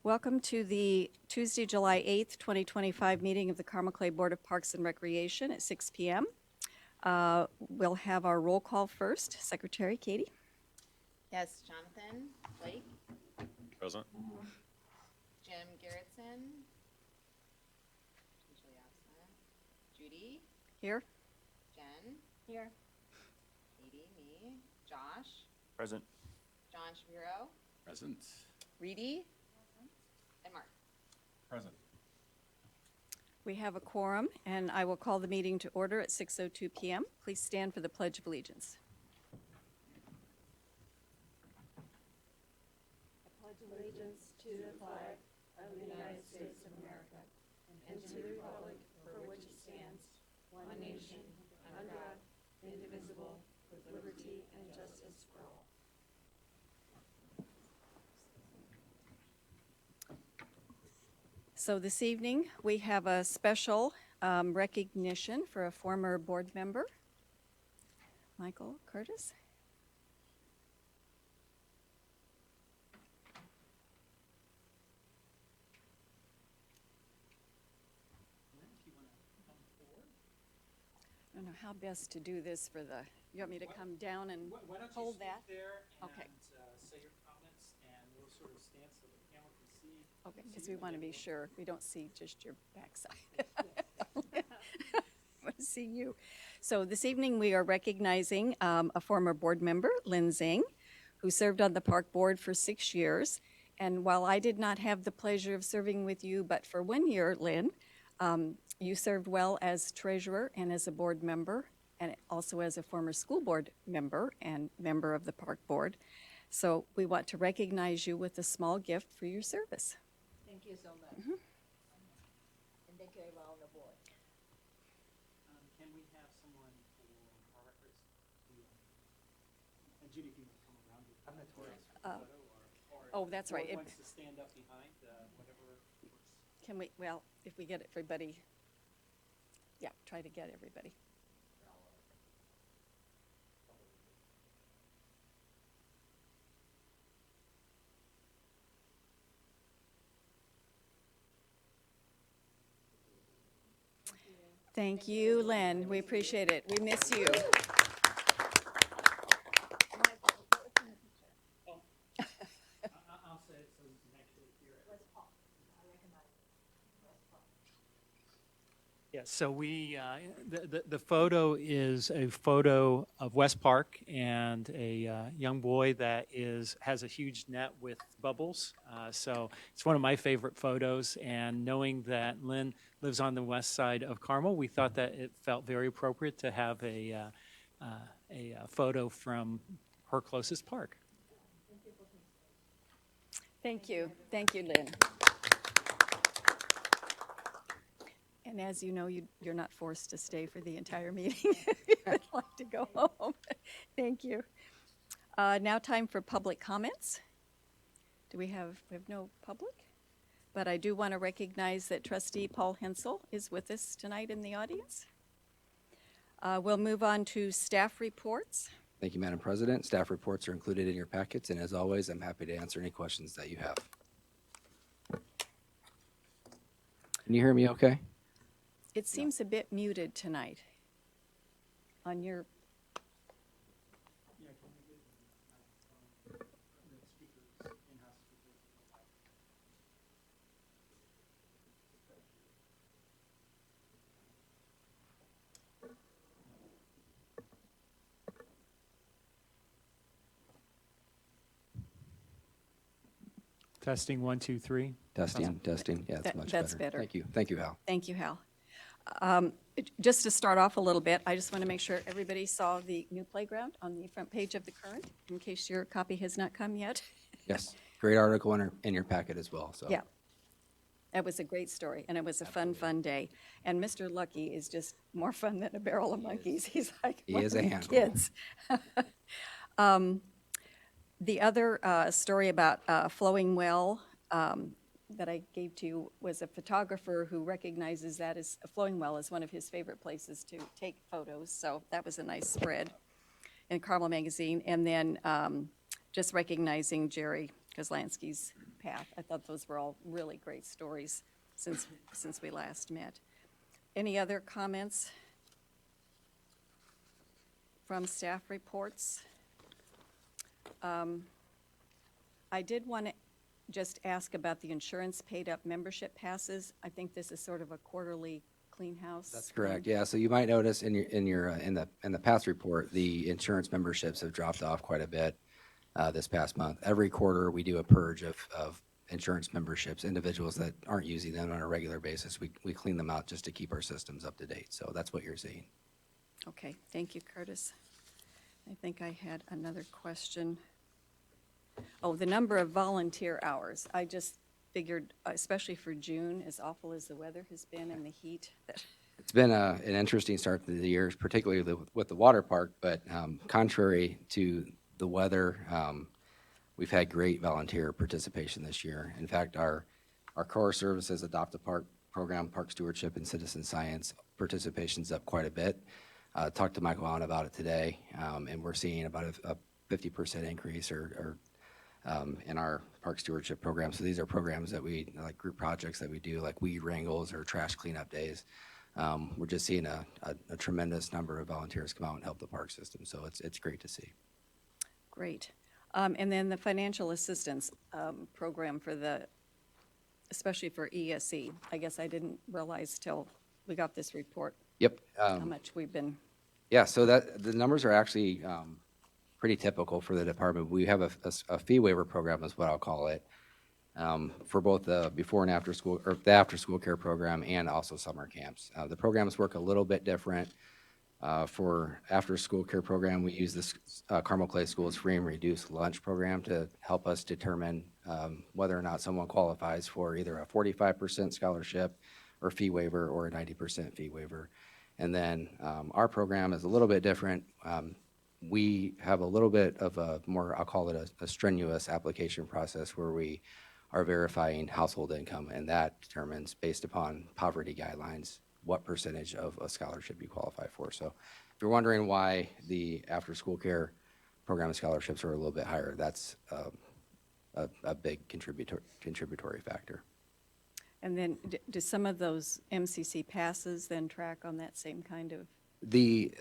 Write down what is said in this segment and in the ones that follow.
Welcome to the Tuesday, July 8th, 2025 meeting of the Carmel Clay Board of Parks and Recreation at 6 p.m. We'll have our roll call first. Secretary Katie. Yes, Jonathan Blake, Present. Jim Garrettson, potentially absent, Judy, Here. Jen, Here. Katie, me, Josh, Present. John Shapiro, Present. Reedy, and Mark. Present. We have a quorum, and I will call the meeting to order at 6:02 p.m. Please stand for the Pledge of Allegiance. I pledge allegiance to the flag of the United States of America and to the republic for which it stands, one nation, under God, indivisible, with liberty and justice for all. So this evening, we have a special recognition for a former board member, Michael Curtis. I don't know how best to do this for the, you want me to come down and Why don't you hold stand that? there and Okay. say your comments, and we'll sort of stand so the camera can see. Okay, see because you we and want to then be we'll- sure we don't see just your backside. I want to see you. So this evening, we are recognizing a former board member, Lynn Zing, who served on the park board for 6 years. And while I did not have the pleasure of serving with you, but for 1 year, Lynn, you served well as treasurer and as a board member, and also as a former school board member and member of the park board. So we want to recognize you with a small gift for your service. Thank you so much. And thank you everyone on the board. Can we have someone for our records? And Judy, if you want to come around. I'm not Oh, that's right. Or It- wants to stand up behind, whatever works. Can we, well, if we get everybody, yeah, try to get everybody. Thank you, Len. We appreciate it. We miss you. I'll say it so you can actually hear it. Yeah, so the photo is a photo of West Park and a young boy that has a huge net with bubbles. So it's one of my favorite photos, and knowing that Lynn lives on the west side of Carmel, we thought that it felt very appropriate to have a photo from her closest park. Thank you. Thank you, Lynn. And as you know, you're not forced to stay for the entire meeting if you would like to go home. Thank you. Now time for public comments. We have no public? But I do want to recognize that trustee Paul Hensel is with us tonight in the audience. We'll move on to staff reports. Thank you, Madam President. Staff reports are included in your packets, and as always, I'm happy to answer any questions that you have. Can you hear me okay? It seems a bit muted tonight on your, Testing 1, 2, 3. Testing, testing. Yeah, it's much better. That's better. Thank you. Thank you, Hal. thank you, Hal. Just to start off a little bit, I just want to make sure everybody saw the new playground on the front page of the Current, in case your copy has not come yet. Yes, great article in your packet as well. So Yeah. That was a great story, and it was a fun day. And Mr. Lucky is just more fun than a barrel of monkeys. He's like He one is of a the handful. kids. The other story about Flowing Well that I gave to you was a photographer who recognizes that as Flowing Well as one of his favorite places to take photos. So that was a nice spread in Carmel Magazine. And then just recognizing Jerry Kozlansky's path. I thought those were all really great stories since we last met. Any other comments from staff reports? I did want to just ask about the insurance paid-up membership passes. I think this is sort of a quarterly clean house. That's correct. Yeah. So you might notice in the past report, the insurance memberships have dropped off quite a bit this past month. Every quarter, we do a purge of insurance memberships, individuals that aren't using them on a regular basis. We clean them out just to keep our systems up to date. So that's what you're seeing. Okay, thank you, Curtis. I think I had another question. Oh, the number of volunteer hours. I just figured, especially for June, as awful as the weather has been and the heat, that It's been an interesting start to the year, particularly with the water park, but contrary to the weather, we've had great volunteer participation this year. In fact, our core services Adopt a Park program, Park Stewardship and Citizen Science, participation's up quite a bit. Talked to Michael Allen about it today, and we're seeing about a 50% increase in our park stewardship program. So these are programs that we, like group projects that we do, like weed wrangles or trash cleanup days. We're just seeing a tremendous number of volunteers come out and help the park system. So it's great to see. great. And then the financial assistance program especially for ESE. I guess I didn't realize till we got this report Yep. how much we've been, Yeah, so the numbers are actually pretty typical for the department. We have a fee waiver program, is what I'll call it, for both the before and after school, or the after school care program and also summer camps. The programs work a little bit different. For after school care program, we use this Carmel Clay Schools free and reduced lunch program to help us determine whether or not someone qualifies for either a 45% scholarship or fee waiver or a 90% fee waiver. And then our program is a little bit different. We have a little bit of a more, I'll call it a strenuous application process where we are verifying household income, and that determines, based upon poverty guidelines, what percentage of a scholarship you qualify for. So if you're wondering why the after-school care program scholarships are a little bit higher, that's a big contributory factor. and then do some of those MCC passes then track on that same kind of? The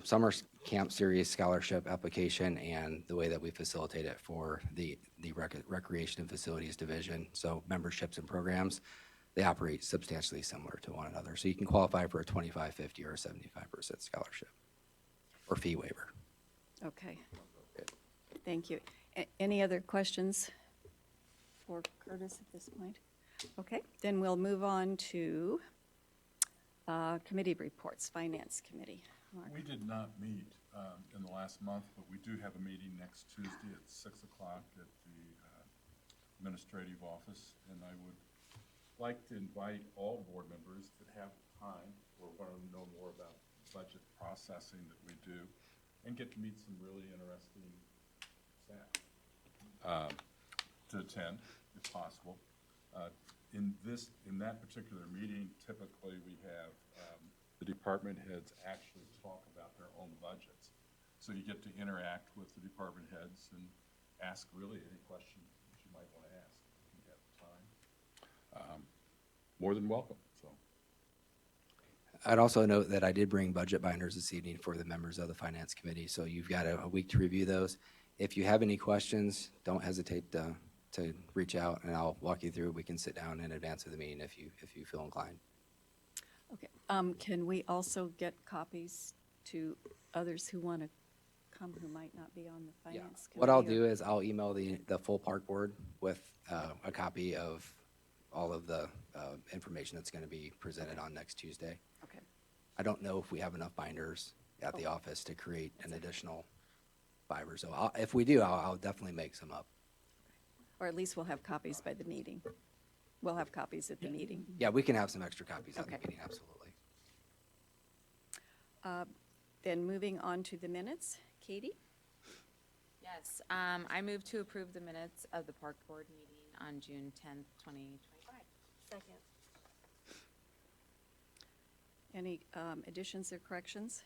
summer camp series scholarship application and the way that we facilitate it for the recreation and facilities division, so memberships and programs, they operate substantially similar to one another. So you can qualify for a 25, 50, or a 75% scholarship or fee waiver. Okay. Thank you. Any other questions for Curtis at this point? Okay, then we'll move on to committee reports, Finance Committee. Mark. We did not meet in the last month, but we do have a meeting next Tuesday at 6 o'clock at the administrative office. And I would like to invite all board members that have time or want to know more about budget processing that we do and get to meet some really interesting staff to attend, if possible. In that particular meeting, typically we have the department heads actually talk about their own budgets. So you get to interact with the department heads and ask really any question that you might want to ask if you have time. More than welcome. So I'd also note that I did bring budget binders this evening for the members of the Finance Committee, so you've got a week to review those. If you have any questions, don't hesitate to reach out, and I'll walk you through. We can sit down in advance of the meeting if you feel inclined. Okay, can we also get copies to others who want to come who might not be on the Yeah. Finance Committee? What I'll or- do is I'll email the full park board with a copy of all of the information that's going to be presented on next Tuesday. Okay, I don't know if we have enough binders at the office to create an additional 5 or so. If we do, I'll definitely make some up. or at least we'll have copies by the meeting. We'll have copies at the meeting. Yeah, we can have some extra copies at the Okay. meeting, absolutely. Then moving on to the minutes, Katie? Yes, I move to approve the minutes of the park board meeting on June 10th, 2025. Second. Any additions or corrections?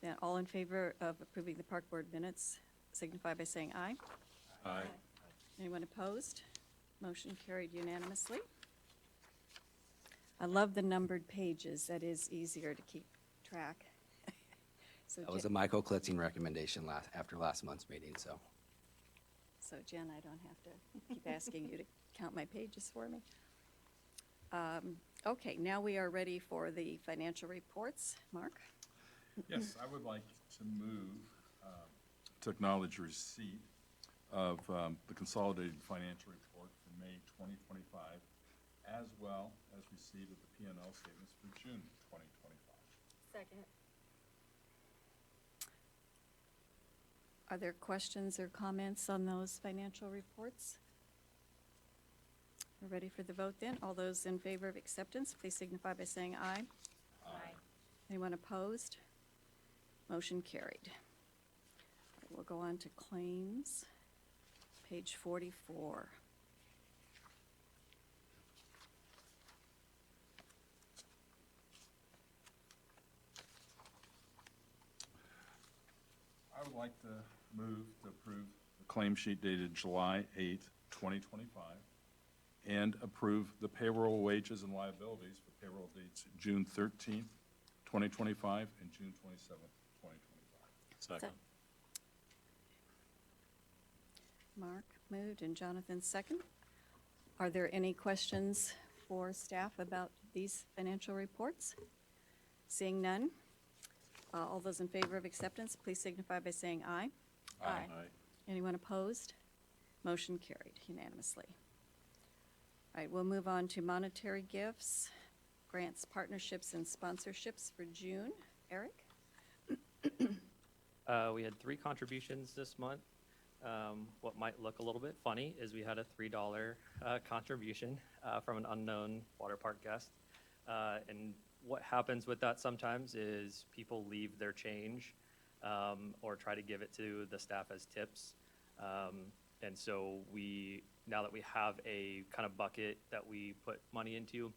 Then all in favor of approving the park board minutes signify by saying aye. Aye. Anyone opposed? Motion carried unanimously. I love the numbered pages. That is easier to keep track. So That was Jen- a Michael Klitzing recommendation after last month's meeting, so. So Jen, I don't have to keep asking you to count my pages for me. Okay, now we are ready for the financial reports. Mark? Yes, I would like to move to acknowledge receipt of the consolidated financial report for May 2025, as well as receipt of the P&L statements for June 2025. Second. Are there questions or comments on those financial reports? We're ready for the vote then. All those in favor of acceptance, please signify by saying aye. Aye. Anyone opposed? Motion carried. All right, we'll go on to claims, page 44. I would like to move to approve the claim sheet dated July 8, 2025, and approve the payroll wages and liabilities for payroll dates June 13th, 2025, and June 27th, 2025. Second. Mark moved and Jonathan second. Are there any questions for staff about these financial reports? Seeing none, all those in favor of acceptance, please signify by saying aye. Aye. Anyone opposed? Motion carried unanimously. All right, we'll move on to monetary gifts, grants, partnerships, and sponsorships for June. Eric? We had 3 contributions this month. What might look a little bit funny is we had a $3 contribution from an unknown water park guest. And what happens with that sometimes is people leave their change or try to give it to the staff as tips. And so now that we have a kind of bucket that we put money into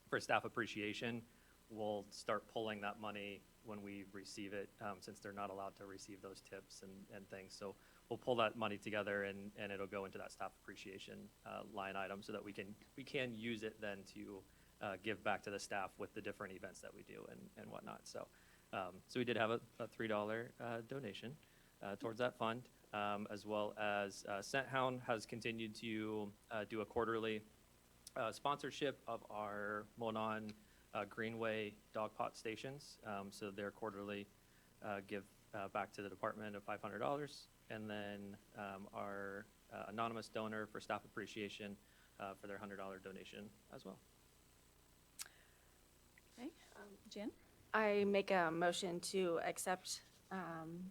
for staff appreciation, we'll start pulling that money when we receive it, since they're not allowed to receive those tips and things. So we'll pull that money together and it'll go into that staff appreciation line item so that we can use it then to give back to the staff with the different events that we do and whatnot. So we did have a $3 donation towards that fund, as well as Scent Hound has continued to do a quarterly sponsorship of our Monon Greenway dog pot stations. So their quarterly give back to the department of $500. And then our anonymous donor for staff appreciation for their $100 donation as well. Okay, Jen? I make a motion to accept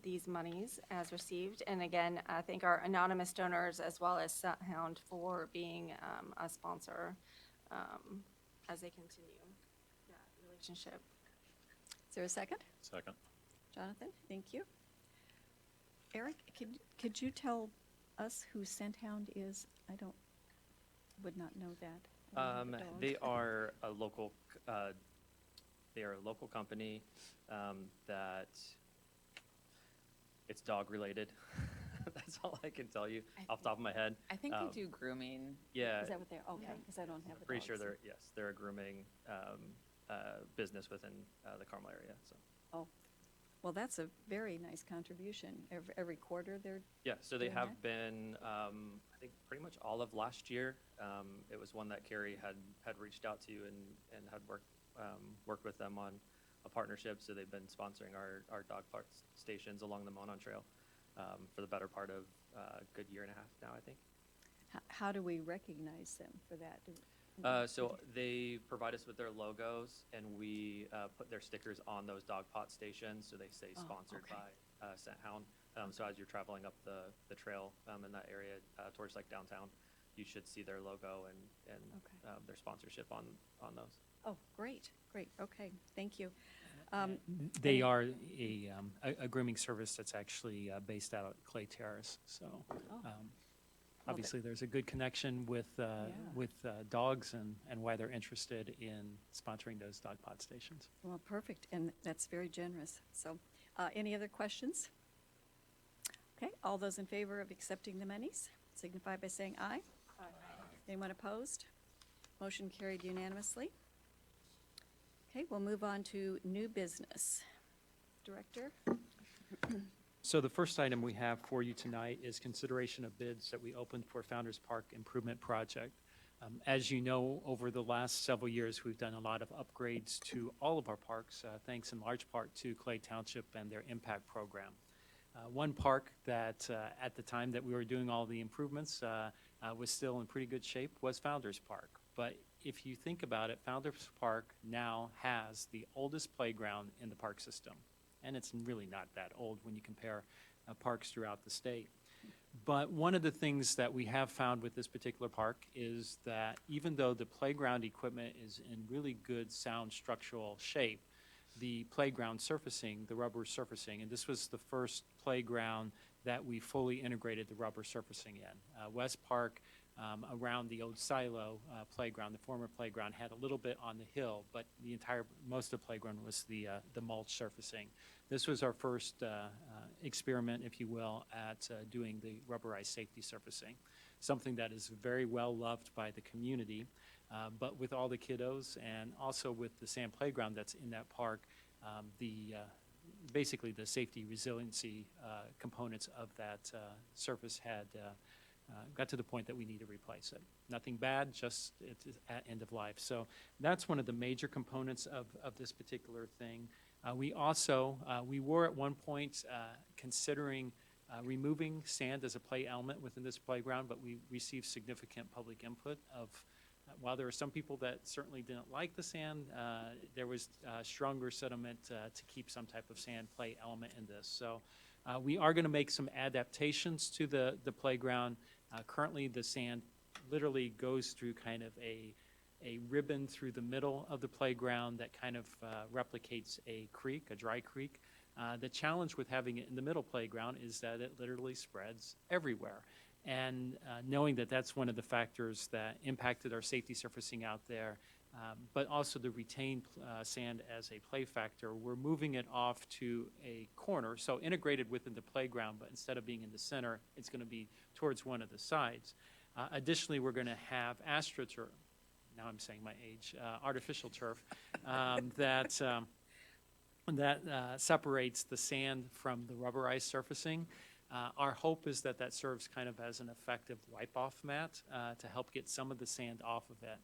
these monies as received. And again, I thank our anonymous donors as well as Scent Hound for being a sponsor as they continue that relationship. Is there a second? Second. Jonathan, thank you. Eric, could you tell us who Scent Hound is? Would not know that. I don't have a dog. They are a local. They are a local company that it's dog related. That's all I can tell you off the top of my head. I think they do grooming. Yeah, Is that what they're, okay, because I don't have a dog. pretty sure so- they're a grooming business within the Carmel area. So Oh, well, that's a very nice contribution. Every quarter they're, yeah, so they Doing have that? been. I think pretty much all of last year. It was one that Carrie had reached out to and had worked with them on a partnership. So they've been sponsoring our dog park stations along the Monon Trail for the better part of a good year and a half now, I think. how do we recognize them for that? So they provide us with their logos, and we put their stickers on those dog pot stations, so they say Oh, sponsored okay. by Scent Hound. So as you're traveling up the trail in that area towards like downtown, you should see their logo and Okay. their sponsorship on those. Oh, great, okay, thank you. They are a grooming service that's actually based out at Clay Terrace. So obviously, there's a good connection with dogs and why they're interested in sponsoring those dog pot stations. Well, perfect, and that's very generous. So, any other questions? Okay, all those in favor of accepting the monies signify by saying aye. Aye. Anyone opposed? Motion carried unanimously. Okay, we'll move on to new business. Director? So the first item we have for you tonight is consideration of bids that we opened for Founder's Park Improvement Project. As you know, over the last several years, we've done a lot of upgrades to all of our parks, thanks in large part to Clay Township and their impact program. One park that, at the time that we were doing all the improvements, was still in pretty good shape was Founder's Park. But if you think about it, Founder's Park now has the oldest playground in the park system. And it's really not that old when you compare parks throughout the state. But one of the things that we have found with this particular park is that even though the playground equipment is in really good sound structural shape, the playground surfacing, the rubber surfacing, and this was the first playground that we fully integrated the rubber surfacing in. West Park, around the old silo playground, the former playground, had a little bit on the hill, but most of the playground was the mulch surfacing. This was our first experiment, if you will, at doing the rubberized safety surfacing, something that is very well loved by the community. But with all the kiddos and also with the sand playground that's in that park, basically the safety resiliency components of that surface had got to the point that we need to replace it. Nothing bad, just it's at end of life. So that's one of the major components of this particular thing. We also, we were at one point considering removing sand as a play element within this playground, but we received significant public input of, while there are some people that certainly didn't like the sand, there was stronger sentiment to keep some type of sand play element in this. So we are going to make some adaptations to the playground. Currently, the sand literally goes through kind of a ribbon through the middle of the playground that kind of replicates a creek, a dry creek. The challenge with having it in the middle playground is that it literally spreads everywhere. And knowing that that's one of the factors that impacted our safety surfacing out there, but also the retained sand as a play factor, we're moving it off to a corner, so integrated within the playground, but instead of being in the center, it's going to be towards one of the sides. Additionally, we're going to have AstroTurf, now I'm saying my age, artificial turf, that separates the sand from the rubberized surfacing. Our hope is that that serves kind of as an effective wipe-off mat to help get some of the sand off of it.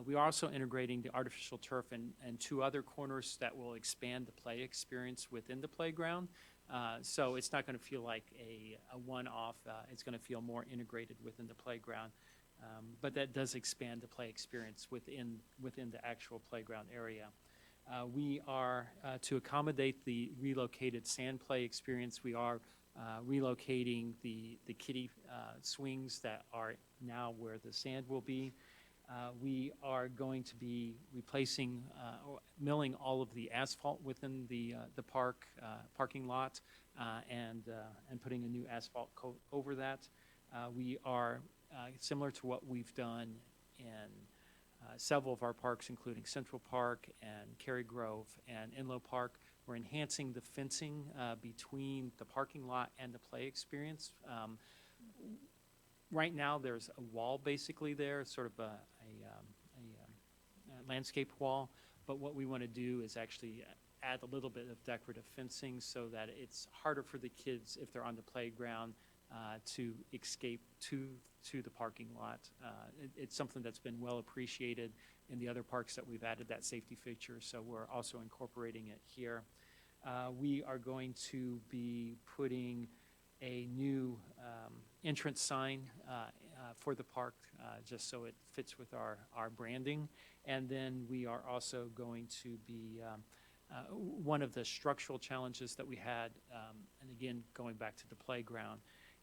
We are also integrating the artificial turf and two other corners that will expand the play experience within the playground. So it's not going to feel like a one-off. It's going to feel more integrated within the playground. But that does expand the play experience within the actual playground area. We are, to accommodate the relocated sand play experience, we are relocating the kiddie swings that are now where the sand will be. We are going to be replacing, or milling all of the asphalt within the parking lot, and putting a new asphalt coat over that. We are, similar to what we've done in several of our parks, including Central Park and Cary Grove and Inlow Park, we're enhancing the fencing between the parking lot and the play experience. Right now, there's a wall basically there, sort of a landscape wall, but what we want to do is actually add a little bit of decorative fencing so that it's harder for the kids, if they're on the playground, to escape to the parking lot. It's something that's been well appreciated in the other parks that we've added that safety feature, so we're also incorporating it here. We are going to be putting a new entrance sign for the park, just so it fits with our branding. And then we are also going to be, one of the structural challenges that we had, and again, going back to the playground,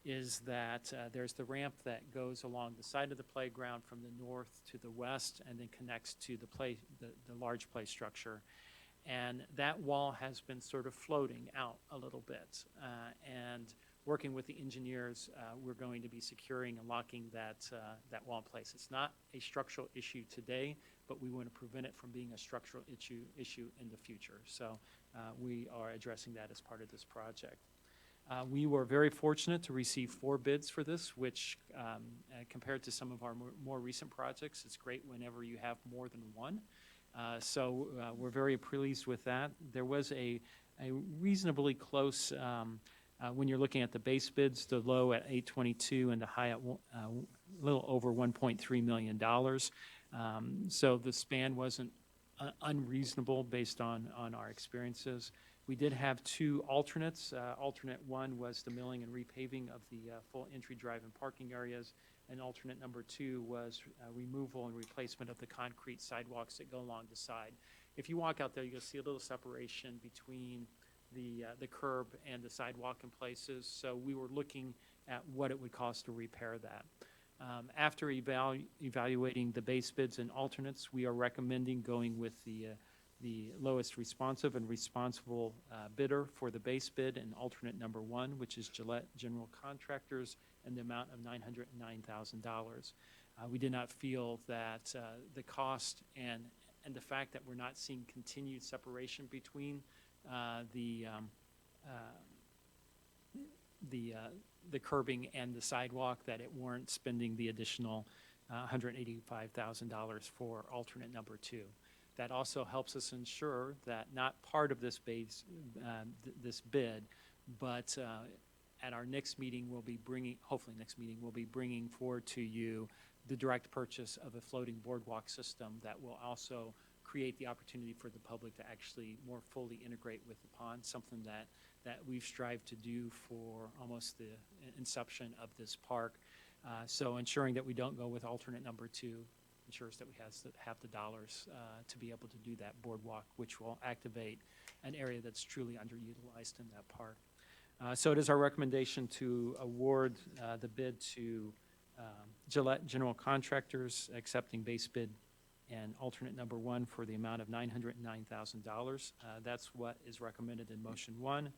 is that there's the ramp that goes along the side of the playground from the north to the west and then connects to the large play structure. And that wall has been sort of floating out a little bit. And working with the engineers, we're going to be securing and locking that wall in place. It's not a structural issue today, but we want to prevent it from being a structural issue in the future. So we are addressing that as part of this project. We were very fortunate to receive 4 bids for this, which compared to some of our more recent projects, it's great whenever you have more than one. So we're very pleased with that. There was a reasonably close, when you're looking at the base bids, the low at 822 and the high at a little over $1.3 million. So the span wasn't unreasonable based on our experiences. We did have 2 alternates. Alternate 1 was the milling and repaving of the full entry, drive, and parking areas. And alternate number 2 was removal and replacement of the concrete sidewalks that go along the side. If you walk out there, you'll see a little separation between the curb and the sidewalk in places. So we were looking at what it would cost to repair that. After evaluating the base bids and alternates, we are recommending going with the lowest responsive and responsible bidder for the base bid and alternate number 1, which is Gillette General Contractors, and the amount of $909,000. We did not feel that the cost and the fact that we're not seeing continued separation between the curbing and the sidewalk, that it warrants spending the additional $185,000 for alternate number 2. That also helps us ensure that not part of this this bid, but at our next meeting, hopefully next meeting, we'll be bringing forward to you the direct purchase of a floating boardwalk system that will also create the opportunity for the public to actually more fully integrate with the pond, something that we've strived to do for almost the inception of this park. So ensuring that we don't go with alternate number 2 ensures that we have the dollars to be able to do that boardwalk, which will activate an area that's truly underutilized in that park. So it is our recommendation to award the bid to Gillette General Contractors, accepting base bid and alternate number 1 for the amount of $909,000. That's what is recommended in motion 1.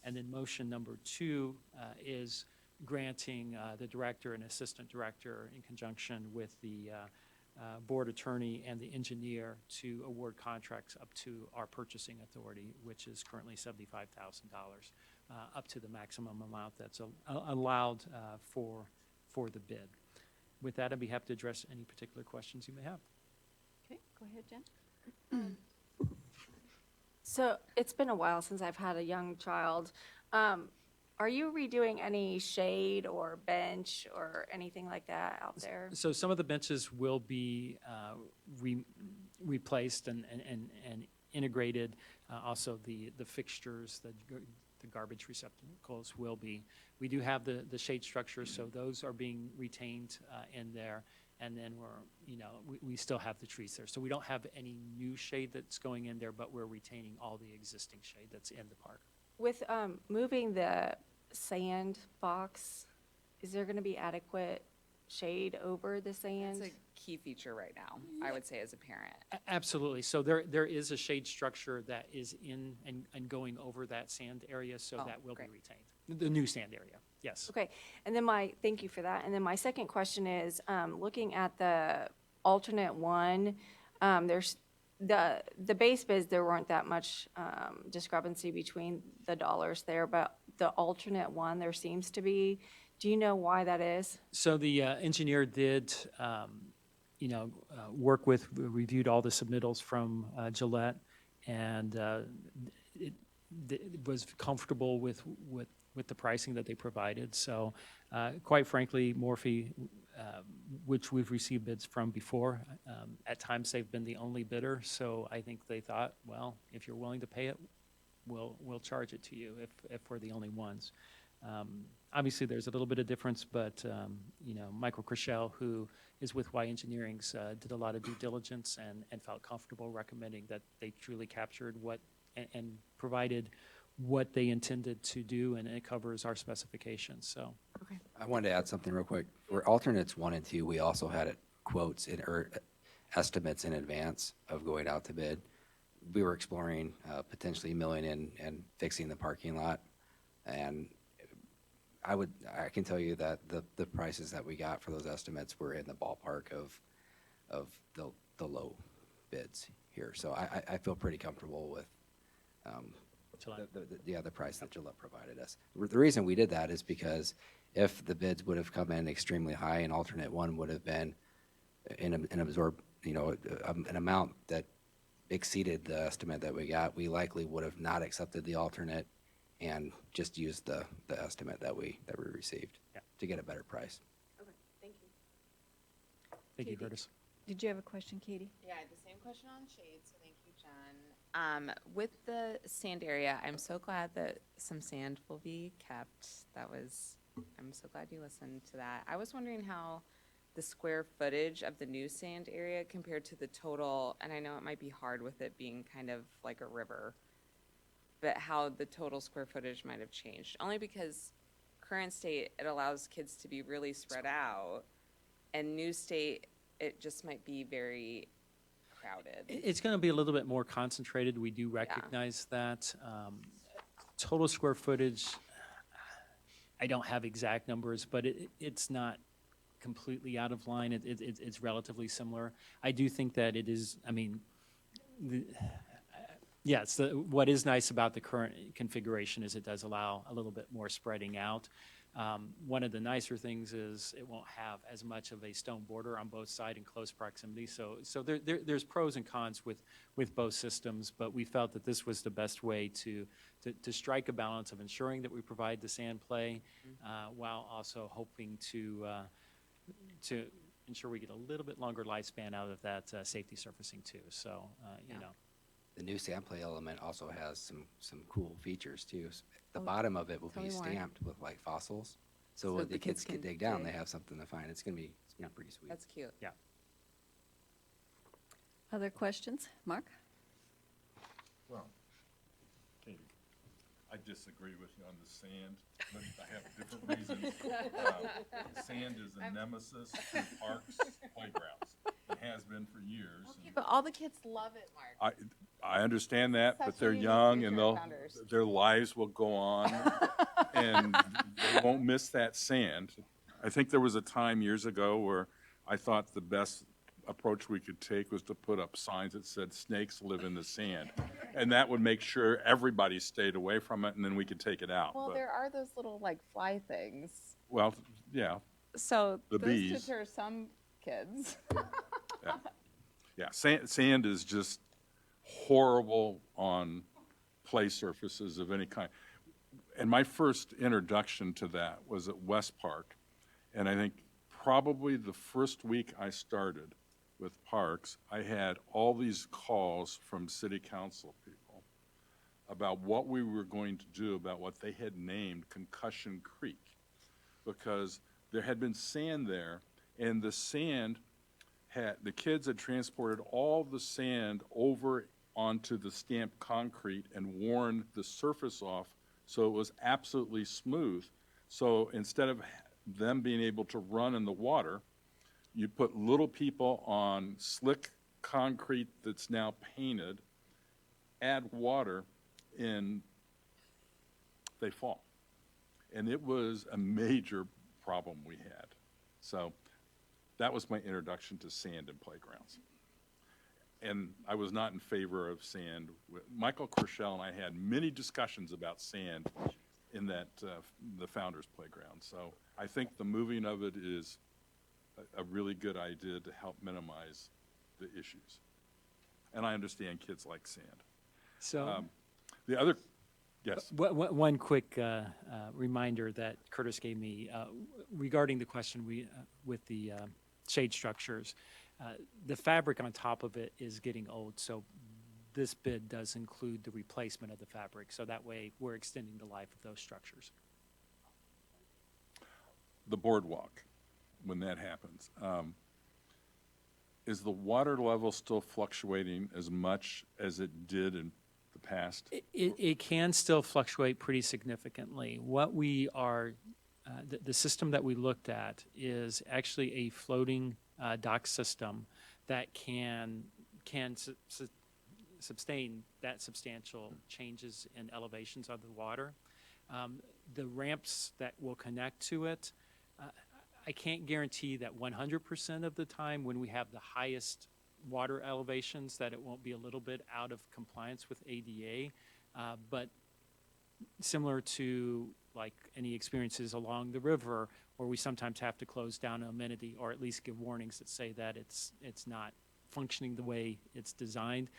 And then motion number 2 is granting the director and assistant director, in conjunction with the board attorney and the engineer, to award contracts up to our purchasing authority, which is currently $75,000, up to the maximum amount that's allowed for the bid. With that, I'd be happy to address any particular questions you may have. Okay, go ahead, Jen. So it's been a while since I've had a young child. Are you redoing any shade or bench or anything like that out there? So some of the benches will be replaced and integrated. Also, the fixtures, the garbage receptacles will be. We do have the shade structures, so those are being retained in there. And then we still have the trees there. So we don't have any new shade that's going in there, but we're retaining all the existing shade that's in the park. With moving the sand box, is there going to be adequate shade over the sand? It's a key feature right now, I would say, as a parent. Absolutely. So there is a shade structure that is in and going over that sand area, so Oh, that will be great. retained. The new sand area, yes. Okay, and then thank you for that. And then my second question is, looking at the alternate 1, there's the base bids, there weren't that much discrepancy between the dollars there, but the alternate 1, there seems to be. Do you know why that is? So the engineer did, reviewed all the submittals from Gillette, and it was comfortable with the pricing that they provided. So quite frankly, Morphe, which we've received bids from before, at times they've been the only bidder. So I think they thought, well, if you're willing to pay it, we'll charge it to you if we're the only ones. Obviously, there's a little bit of difference, but Michael Chrishell, who is with Y Engineering, did a lot of due diligence and felt comfortable recommending that they truly captured what and provided what they intended to do, and it covers our specifications. So, I wanted to add something real quick. For alternates 1 and 2, we also had quotes or estimates in advance of going out to bid. We were exploring potentially milling in and fixing the parking lot, and I can tell you that the prices that we got for those estimates were in the ballpark of the low bids here. So I feel pretty comfortable Gillette. The price that Gillette provided us. The reason we did that is because if the bids would have come in extremely high and alternate one would have been an absorbed, an amount that exceeded the estimate that we got, we likely would have not accepted the alternate and just used the estimate that we received Yeah. to get a better price. Okay, thank you. Thank you, Katie. Curtis. Did you have a question, Katie? Yeah, the same question on shade, so thank you, Jen. With the sand area, I'm so glad that some sand will be kept. I'm so glad you listened to that. I was wondering how the square footage of the new sand area compared to the total, and I know it might be hard with it being kind of like a river, but how the total square footage might have changed. Only because current state, it allows kids to be really spread out, and new state, it just might be very crowded. It's going to be a little bit more concentrated. We do recognize that. Total square footage, I don't have exact numbers, but it's not completely out of line. It's relatively similar. I do think that it is, yes, what is nice about the current configuration is it does allow a little bit more spreading out. One of the nicer things is it won't have as much of a stone border on both sides in close proximity. So there's pros and cons with both systems, but we felt that this was the best way to strike a balance of ensuring that we provide the sand play while also hoping to ensure we get a little bit longer lifespan out of that safety surfacing too. So, The new sand play element also has some cool features too. The Oh, bottom of it will tell be me more. stamped with like fossils. So So when the the kids kids can can dig down, they dig. have something to find. It's gonna be pretty sweet. That's cute. yeah. Other questions? Mark? Well, Katie, I disagree with you on the sand, but I have different reasons. Sand is a nemesis to parks, playgrounds. It has been for years. and But all the kids love it, Mark. I understand that, Such but a they're unique young feature and of Founders. their lives will go on and they won't miss that sand. I think there was a time years ago where I thought the best approach we could take was to put up signs that said snakes live in the sand. And that would make sure everybody stayed away from it and then we could take it out. Well, But- there are those little like fly things. Well, yeah, So The those bees. deter some kids. yeah. Sand is just horrible on play surfaces of any kind. And my first introduction to that was at West Park. And I think probably the first week I started with parks, I had all these calls from city council people about what we were going to do about what they had named Concussion Creek. Because there had been sand there, and the sand the kids had transported all the sand over onto the stamped concrete and worn the surface off so it was absolutely smooth. So instead of them being able to run in the water, you put little people on slick concrete that's now painted, add water, and they fall. And it was a major problem we had. So that was my introduction to sand in playgrounds. And I was not in favor of sand. Michael Kershell and I had many discussions about sand in that, the Founders Playground. So I think the moving of it is a really good idea to help minimize the issues. And I understand kids like sand. So The other, yes, one quick reminder that Curtis gave me regarding the question with the shade structures. The fabric on top of it is getting old, so this bid does include the replacement of the fabric. So that way, we're extending the life of those structures. the boardwalk, when that happens, is the water level still fluctuating as much as it did in the past? It can still fluctuate pretty significantly. What we are, the system that we looked at is actually a floating dock system that can sustain that substantial changes in elevations of the water. The ramps that will connect to it, I can't guarantee that 100% of the time when we have the highest water elevations that it won't be a little bit out of compliance with ADA, but similar to like any experiences along the river where we sometimes have to close down an amenity or at least give warnings that say that it's not functioning the way it's designed.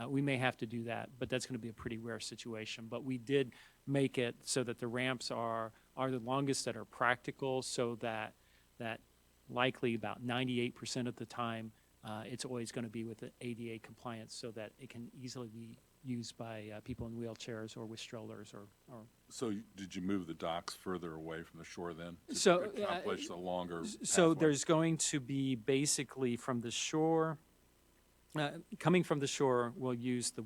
We may have to do that, but that's going to be a pretty rare situation. But we did make it so that the ramps are the longest that are practical, so that likely about 98% of the time it's always going to be with the ADA compliance, so that it can easily be used by people in wheelchairs or with strollers or So did you move the docks further away from the shore then? To So, accomplish a longer So pathway? there's going to be basically from the shore, coming from the shore, we'll use the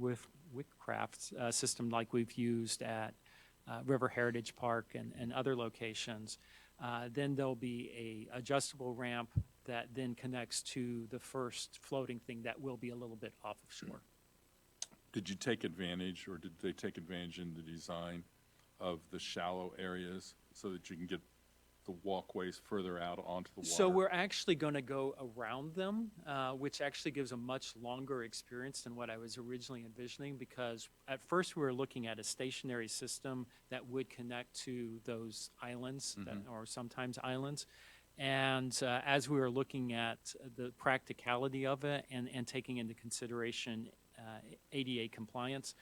Wickcraft system like we've used at River Heritage Park and other locations. Then there'll be a adjustable ramp that then connects to the first floating thing that will be a little bit off of shore. Did you take advantage, or did they take advantage in the design of the shallow areas so that you can get the walkways further out onto the water? So we're actually going to go around them, which actually gives a much longer experience than what I was originally envisioning, because at first we were looking at a stationary system that would connect to those islands, or sometimes islands. And as we were looking at the practicality of it and taking into consideration ADA compliance,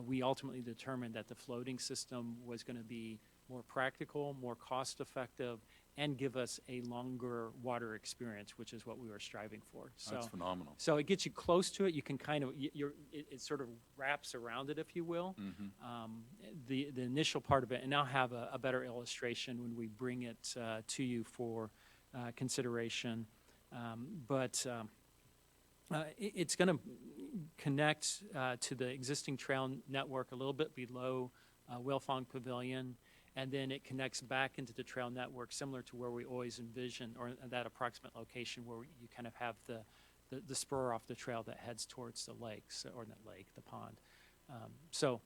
we ultimately determined that the floating system was going to be more practical, more cost-effective, and give us a longer water experience, which is what we were striving for. That's phenomenal. So it gets you close to it. You can kind of, it sort of wraps around it, if you will. The initial part of it, and I'll have a better illustration when we bring it to you for consideration. It's going to connect to the existing trail network a little bit below Wilfong Pavilion, and then it connects back into the trail network, similar to where we always envision, or that approximate location where you kind of have the spur off the trail that heads towards the lakes, or the lake, the pond. So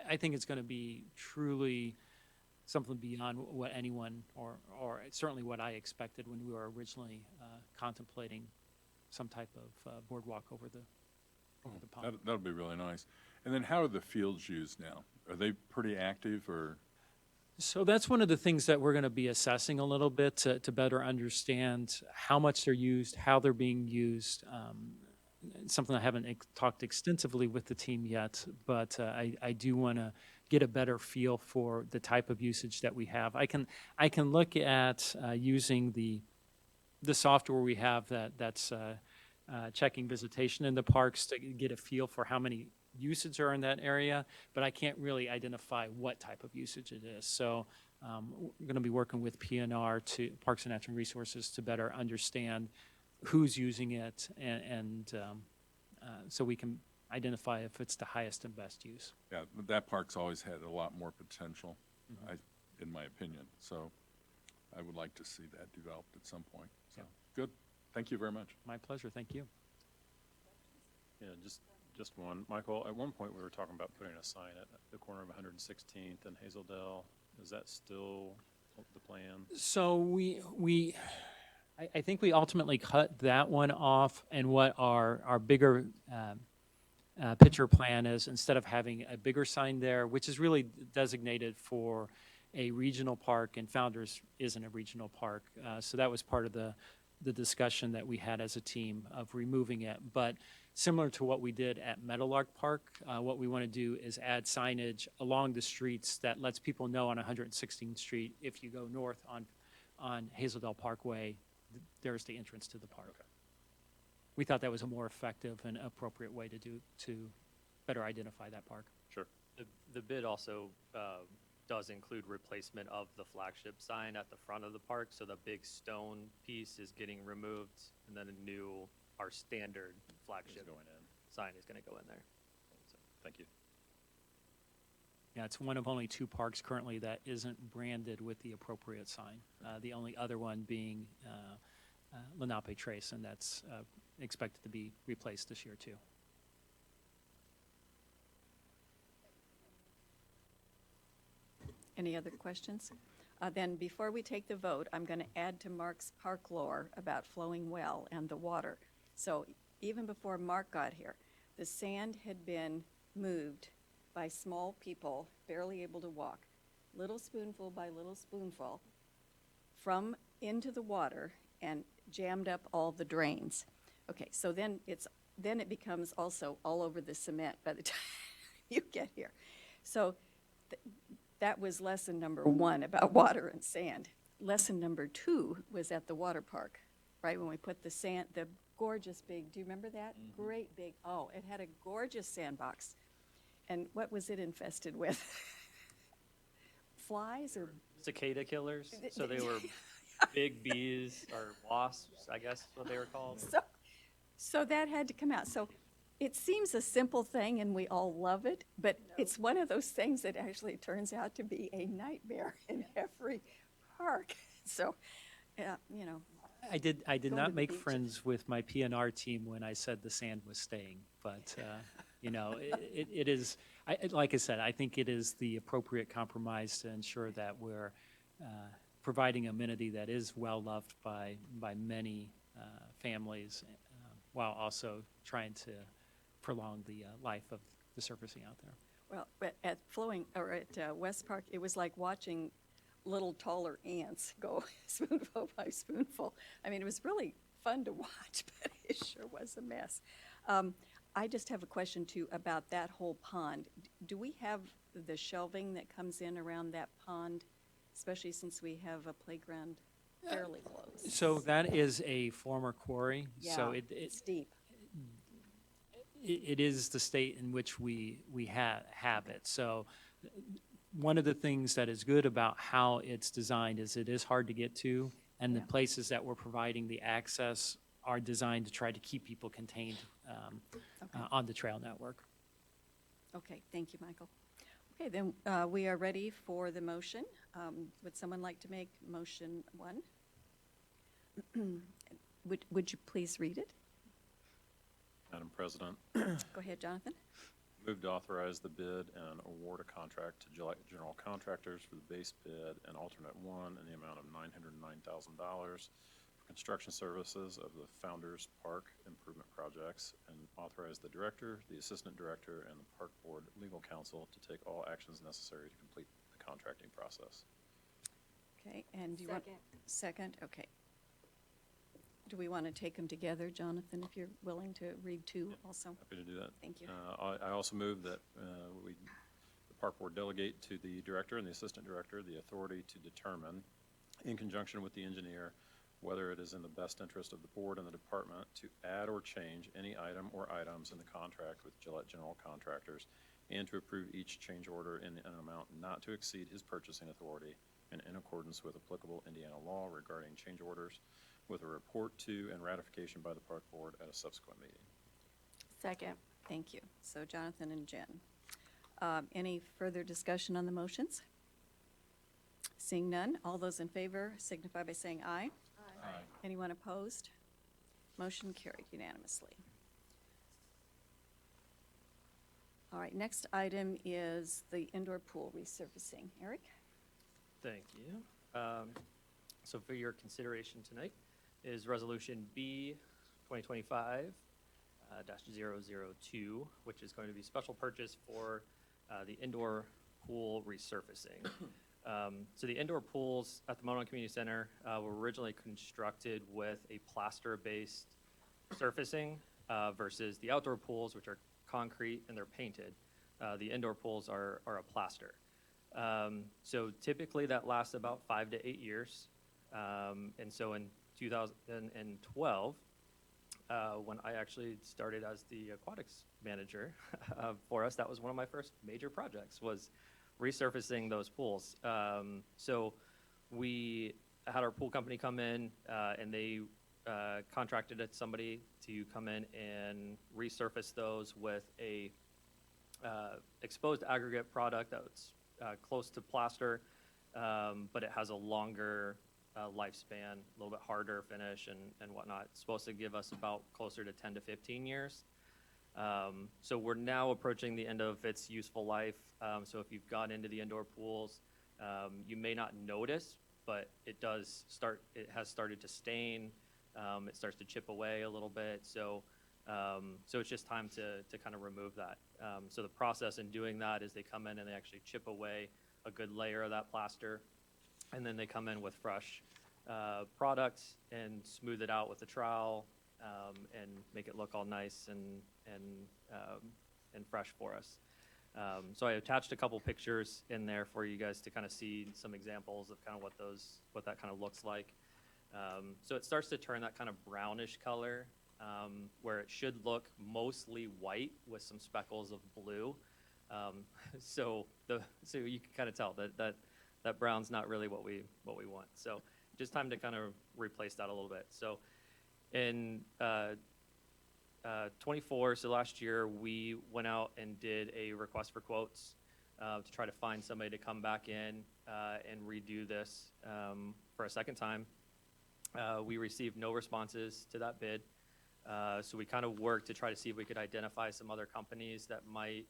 I think it's going to be truly something beyond what anyone, or certainly what I expected when we were originally contemplating some type of boardwalk over the pond. That'll be really nice. And then how are the fields used now? Are they pretty active, or? So that's one of the things that we're going to be assessing a little bit to better understand how much they're used, how they're being used. Something I haven't talked extensively with the team yet, but I do want to get a better feel for the type of usage that we have. I can look at using the software we have that's checking visitation in the parks to get a feel for how many usage are in that area, but I can't really identify what type of usage it is. So we're going to be working with PNR, to Parks and Natural Resources, to better understand who's using it, and so we can identify if it's the highest and best use. Yeah, that park's always had a lot more potential, in my opinion. So I would like to see that developed at some point. So, good. Thank you very much. My pleasure. Thank you. Yeah, just one. Michael, at one point we were talking about putting a sign at the corner of 116th and Hazeldale. Is that still the plan? So I think we ultimately cut that one off, and what our bigger picture plan is, instead of having a bigger sign there, which is really designated for a regional park, and Founders isn't a regional park. So that was part of the discussion that we had as a team of removing it. But similar to what we did at Meadowlark Park, what we want to do is add signage along the streets that lets people know on 116th Street, if you go north on Hazeldale Parkway, there's the entrance to the park. Okay. We thought that was a more effective and appropriate way to better identify that park. Sure. The bid also does include replacement of the flagship sign at the front of the park, so the big stone piece is getting removed, and then our standard flagship going in. sign is going to go in there. So, thank you. Yeah, it's one of only 2 parks currently that isn't branded with the appropriate sign. The only other one being Lenape Trace, and that's expected to be replaced this year too. Any other questions? Then before we take the vote, I'm going to add to Mark's park lore about flowing well and the water. So even before Mark got here, the sand had been moved by small people, barely able to walk, little spoonful by little spoonful, from into the water and jammed up all the drains. Okay, so then it becomes also all over the cement by the time you get here. So that was lesson number one about water and sand. Lesson number two was at the water park, right? When we put the sand, the gorgeous big, do you remember that? Great big, oh, it had a gorgeous sandbox. And what was it infested with? Flies or? Cicada killers, so they were big bees or wasps, I guess is what they were called. So that had to come out. So it seems a simple thing and we all love it, but it's one of those things that actually turns out to be a nightmare in every park. So, you know, I did Going to not the make beach. friends with my PNR team when I said the sand was staying, but, you know, it is, like I said, I think it is the appropriate compromise to ensure that we're providing amenity that is well-loved by many families, while also trying to prolong the life of the surfacing out there. well, but at West Park, it was like watching little taller ants go spoonful by spoonful. I mean, it was really fun to watch, but it sure was a mess. I just have a question too about that whole pond. Do we have the shelving that comes in around that pond, especially since we have a playground fairly close? So that is a former quarry, so Yeah, it it's deep. it is the state in which we have it. So one of the things that is good about how it's designed is it is hard to get to, and the Yeah. places that we're providing the access are designed to try to keep people contained on the trail network. Okay, thank you, Michael. Okay, then we are ready for the motion. Would someone like to make motion one? Would you please read it? Madam President, Go ahead, Jonathan. move to authorize the bid and award a contract to Gillette General Contractors for the base bid and alternate one in the amount of $909,000 for construction services of the Founders Park improvement projects, and authorize the director, the assistant director, and the park board legal counsel to take all actions necessary to complete the contracting process. Okay, and do you want? Second. Second, okay. Do we want to take them together, Jonathan, if you're willing to read two also? Happy to do that. Thank you. I also move that the park board delegate to the director and the assistant director the authority to determine, in conjunction with the engineer, whether it is in the best interest of the board and the department to add or change any item or items in the contract with Gillette General Contractors, and to approve each change order in an amount not to exceed his purchasing authority, and in accordance with applicable Indiana law regarding change orders, with a report to and ratification by the park board at a subsequent meeting. Second. Thank you. So Jonathan and Jen. Any further discussion on the motions? Seeing none, all those in favor signify by saying aye. Aye. Anyone opposed? Motion carried unanimously. All right, next item is the indoor pool resurfacing. Eric? Thank you. So for your consideration tonight is Resolution B 2025 -002, which is going to be special purchase for the indoor pool resurfacing. So the indoor pools at the Monon Community Center were originally constructed with a plaster-based surfacing versus the outdoor pools, which are concrete and they're painted. The indoor pools are a plaster. So typically that lasts about 5 to 8 years. And so in 2012, when I actually started as the aquatics manager for us, that was one of my first major projects, was resurfacing those pools. So we had our pool company come in, and they contracted somebody to come in and resurface those with a exposed aggregate product that's close to plaster, but it has a longer lifespan, a little bit harder finish and whatnot. It's supposed to give us about closer to 10 to 15 years. So we're now approaching the end of its useful life. So if you've gone into the indoor pools, you may not notice, but it has started to stain. It starts to chip away a little bit. So So it's just time to kind of remove that. So the process in doing that is they come in and they actually chip away a good layer of that plaster, and then they come in with fresh product and smooth it out with a trowel, and make it look all nice and fresh for us. So I attached a couple pictures in there for you guys to kind of see some examples of kind of what that kind of looks like. So it starts to turn that kind of brownish color, where it should look mostly white with some speckles of blue. So you can kind of tell that brown's not really what we want. So just time to kind of replace that a little bit. So in 24, so last year, we went out and did a request for quotes to try to find somebody to come back in and redo this for a second time. We received no responses to that bid. So we kind of worked to try to see if we could identify some other companies that might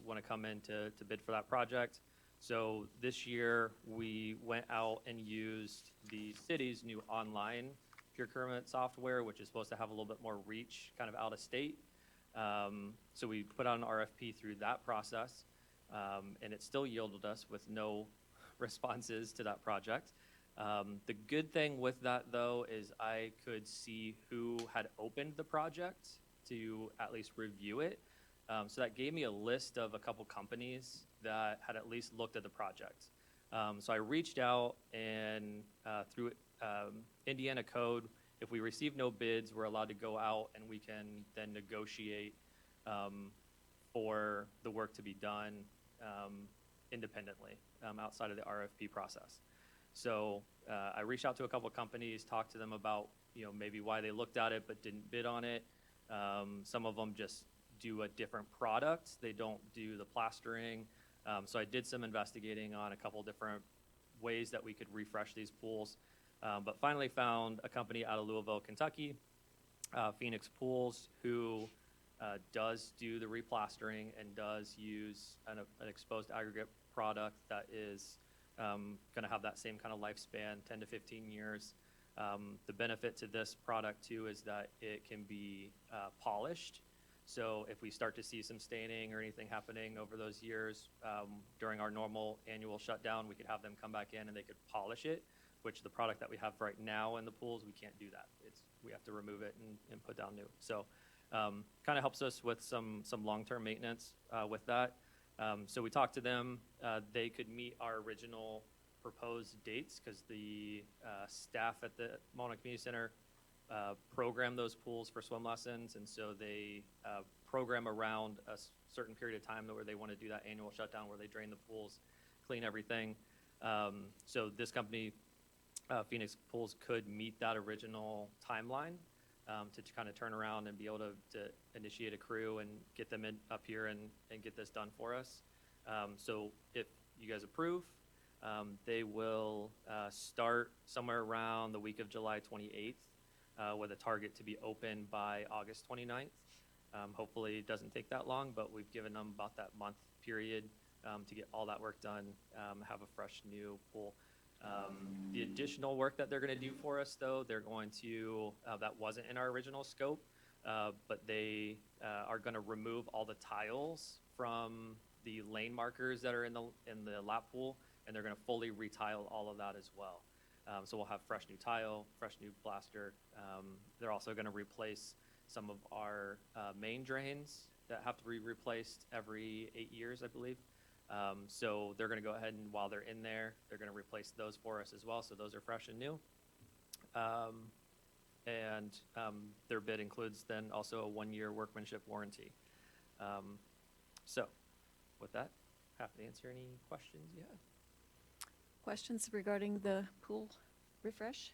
want to come in to bid for that project. So this year, we went out and used the city's new online procurement software, which is supposed to have a little bit more reach kind of out of state. So we put out an RFP through that process, and it still yielded us with no responses to that project. The good thing with that, though, is I could see who had opened the project to at least review it. So that gave me a list of a couple companies that had at least looked at the project. So I reached out, and through Indiana code, if we receive no bids, we're allowed to go out and we can then negotiate for the work to be done independently outside of the RFP process. So I reached out to a couple companies, talked to them about maybe why they looked at it but didn't bid on it. Some of them just do a different product. They don't do the plastering. So I did some investigating on a couple different ways that we could refresh these pools. But finally found a company out of Louisville, Kentucky, Phoenix Pools, who does do the replastering and does use an exposed aggregate product that is going to have that same kind of lifespan, 10 to 15 years. The benefit to this product, too, is that it can be polished. So if we start to see some staining or anything happening over those years, during our normal annual shutdown, we could have them come back in and they could polish it, which the product that we have right now in the pools, we can't do that. We have to remove it and put down new. So kind of helps us with some long-term maintenance with that. So we talked to them. They could meet our original proposed dates because the staff at the Mauna Community Center program those pools for swim lessons, and so they program around a certain period of time where they want to do that annual shutdown where they drain the pools, clean everything. So this company, Phoenix Pools, could meet that original timeline to kind of turn around and be able to initiate a crew and get them up here and get this done for us. So if you guys approve, they will start somewhere around the week of July 28th with a target to be open by August 29th. Hopefully it doesn't take that long, but we've given them about that month period to get all that work done, have a fresh new pool. The additional work that they're going to do for us, though, they're going to, that wasn't in our original scope, but they are going to remove all the tiles from the lane markers that are in the lap pool, and they're going to fully retile all of that as well. So we'll have fresh new tile, fresh new plaster. They're also going to replace some of our main drains that have to be replaced every 8 years, I believe. So they're going to go ahead and while they're in there, they're going to replace those for us as well. So those are fresh and new. And their bid includes then also a 1-year workmanship warranty. So with that, happy to answer any questions you have. Questions regarding the pool refresh?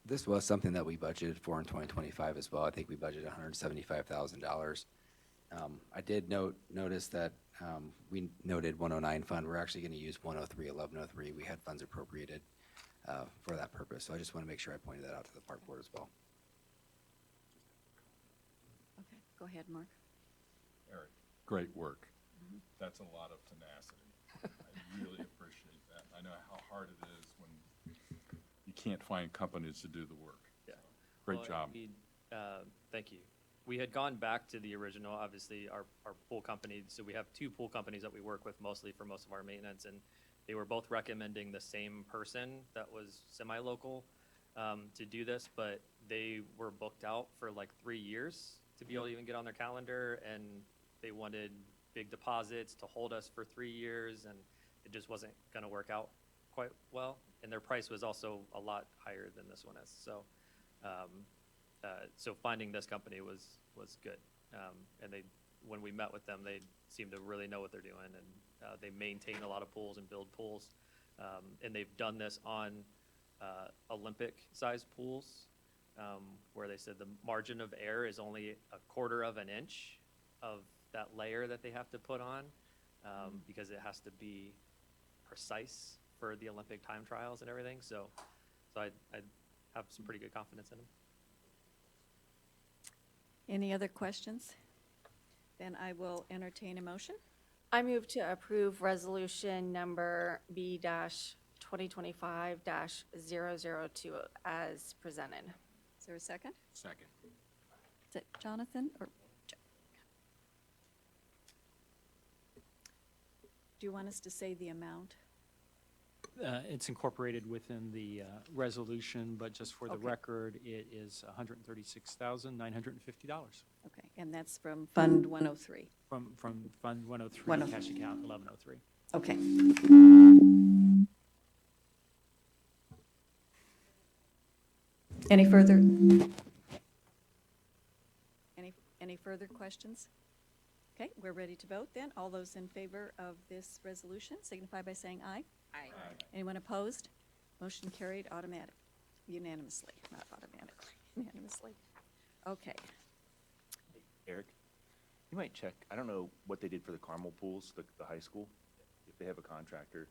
This was something that we budgeted for in 2025 as well. I think we budgeted $175,000. I did notice that we noted 109 fund. We're actually going to use 103, 1103. We had funds appropriated for that purpose. So I just want to make sure I pointed that out to the park board as well. Okay, go ahead, Mark. Eric, great work. That's a lot of tenacity. I really appreciate that. I know how hard it is when you can't find companies to do the work. Yeah. Great Well, job. Thank you. We had gone back to the original, obviously, our pool company. So we have two pool companies that we work with mostly for most of our maintenance, and they were both recommending the same person that was semi-local to do this, but they were booked out for like 3 years to be able to even get on their calendar, and they wanted big deposits to hold us for 3 years, and it just wasn't going to work out quite well. And their price was also a lot higher than this one is. So, so finding this company was good. And when we met with them, they seemed to really know what they're doing, and they maintain a lot of pools and build pools. And they've done this on Olympic-sized pools, where they said the margin of error is only 1/4 of an inch of that layer that they have to put on, because it has to be precise for the Olympic time trials and everything. So I have some pretty good confidence in them. Any other questions? Then I will entertain a motion. I move to approve resolution number B-2025-002 as presented. Is there a second? Second. Is it Jonathan or? Do you want us to say the amount? It's incorporated within the resolution, but just for the Okay. record, it is $136,950 Okay, and that's from Fund 103. from Fund 103, 103. cash account 1103. Okay. Any further? Any further questions? Okay, we're ready to vote then. All those in favor of this resolution signify by saying aye. Aye. Anyone opposed? Motion carried unanimously, not automatically, unanimously. Okay, Eric, you might check, I don't know what they did for the Carmel pools, the high school. If they have a contractor, it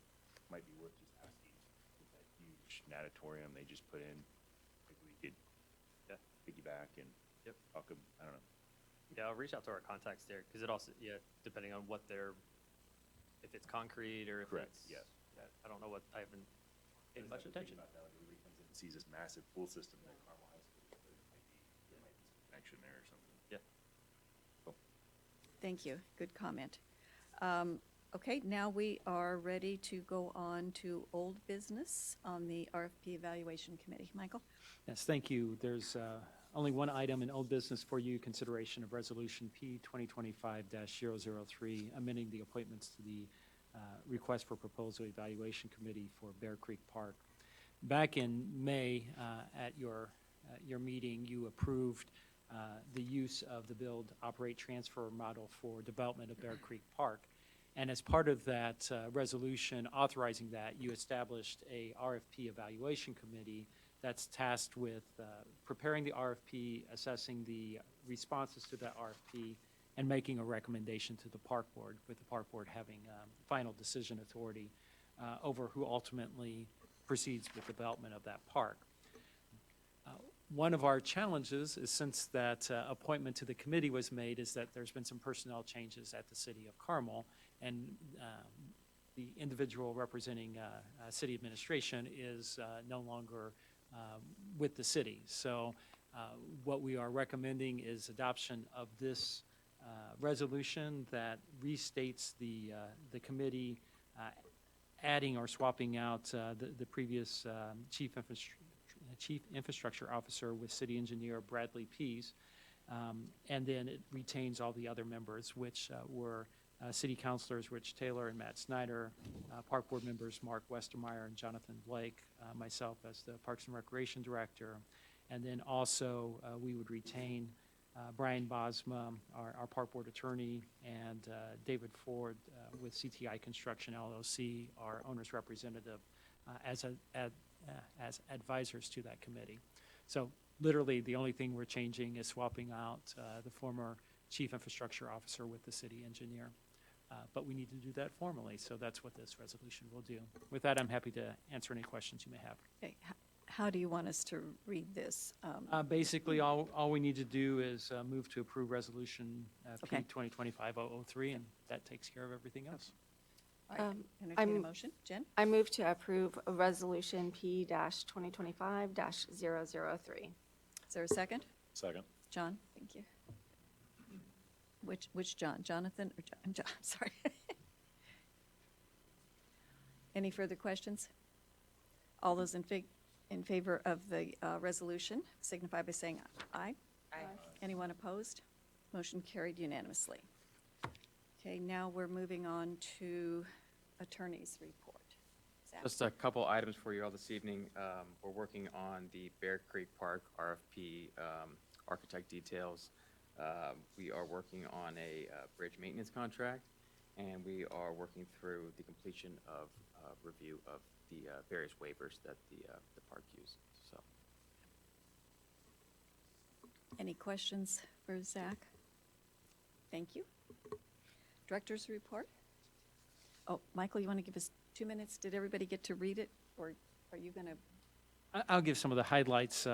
might be worth just asking with that huge natatorium they just put in, if we could piggyback and Yep. talk, I don't know. Yeah, I'll reach out to our contacts there, because it also, depending on what if it's concrete or if Correct, it's. yes. Yeah, I don't know what, I haven't paid much attention. About that, when everybody comes in and sees this massive pool system at Carmel High School, there might be some connection there or something. Yeah. thank you, good comment. Okay, now we are ready to go on to old business on the RFP Evaluation Committee. Michael? Yes, thank you. There's only one item in old business for you, consideration of Resolution P 2025-003, amending the appointments to the Request for Proposal Evaluation Committee for Bear Creek Park. Back in May, at your meeting, you approved the use of the build, operate, transfer model for development of Bear Creek Park. And as part of that resolution authorizing that, you established a RFP evaluation committee that's tasked with preparing the RFP, assessing the responses to that RFP, and making a recommendation to the park board, with the park board having final decision authority over who ultimately proceeds with development of that park. One of our challenges is, since that appointment to the committee was made, is that there's been some personnel changes at the city of Carmel, and the individual representing city administration is no longer with the city. So what we are recommending is adoption of this resolution that restates the committee, adding or swapping out the previous chief infrastructure officer with city engineer Bradley Pease, and then it retains all the other members, which were city councilors Rich Taylor and Matt Snyder, park board members Mark Westermeyer and Jonathan Blake, myself as the Parks and Recreation Director, and then also we would retain Brian Bosma, our park board attorney, and David Ford with CTI Construction LLC, our owner's representative, as advisors to that committee. So literally, the only thing we're changing is swapping out the former chief infrastructure officer with the city engineer. But we need to do that formally, so that's what this resolution will do. With that, I'm happy to answer any questions you may have. Okay, how do you want us to read this? Basically, all we need to do is move to approve resolution P Okay. 2025-003, and that takes care of everything else. All right, entertain a I'm- motion. Jen? I move to approve resolution P-2025-003. Is there a second? Second. John, thank you. Which John? Jonathan or John? Sorry. Any further questions? All those in favor of the resolution signify by saying aye. Aye. Anyone opposed? Motion carried unanimously. Okay, now we're moving on to attorney's report. Zach? Just a couple items for you all this evening. We're working on the Bear Creek Park RFP architect details. We are working on a bridge maintenance contract, and we are working through the completion of review of the various waivers that the park used. So, Any questions for Zach? Thank you. Director's report? Oh, Michael, you want to give us 2 minutes? Did everybody get to read it, or are you going to? I'll give some of the highlights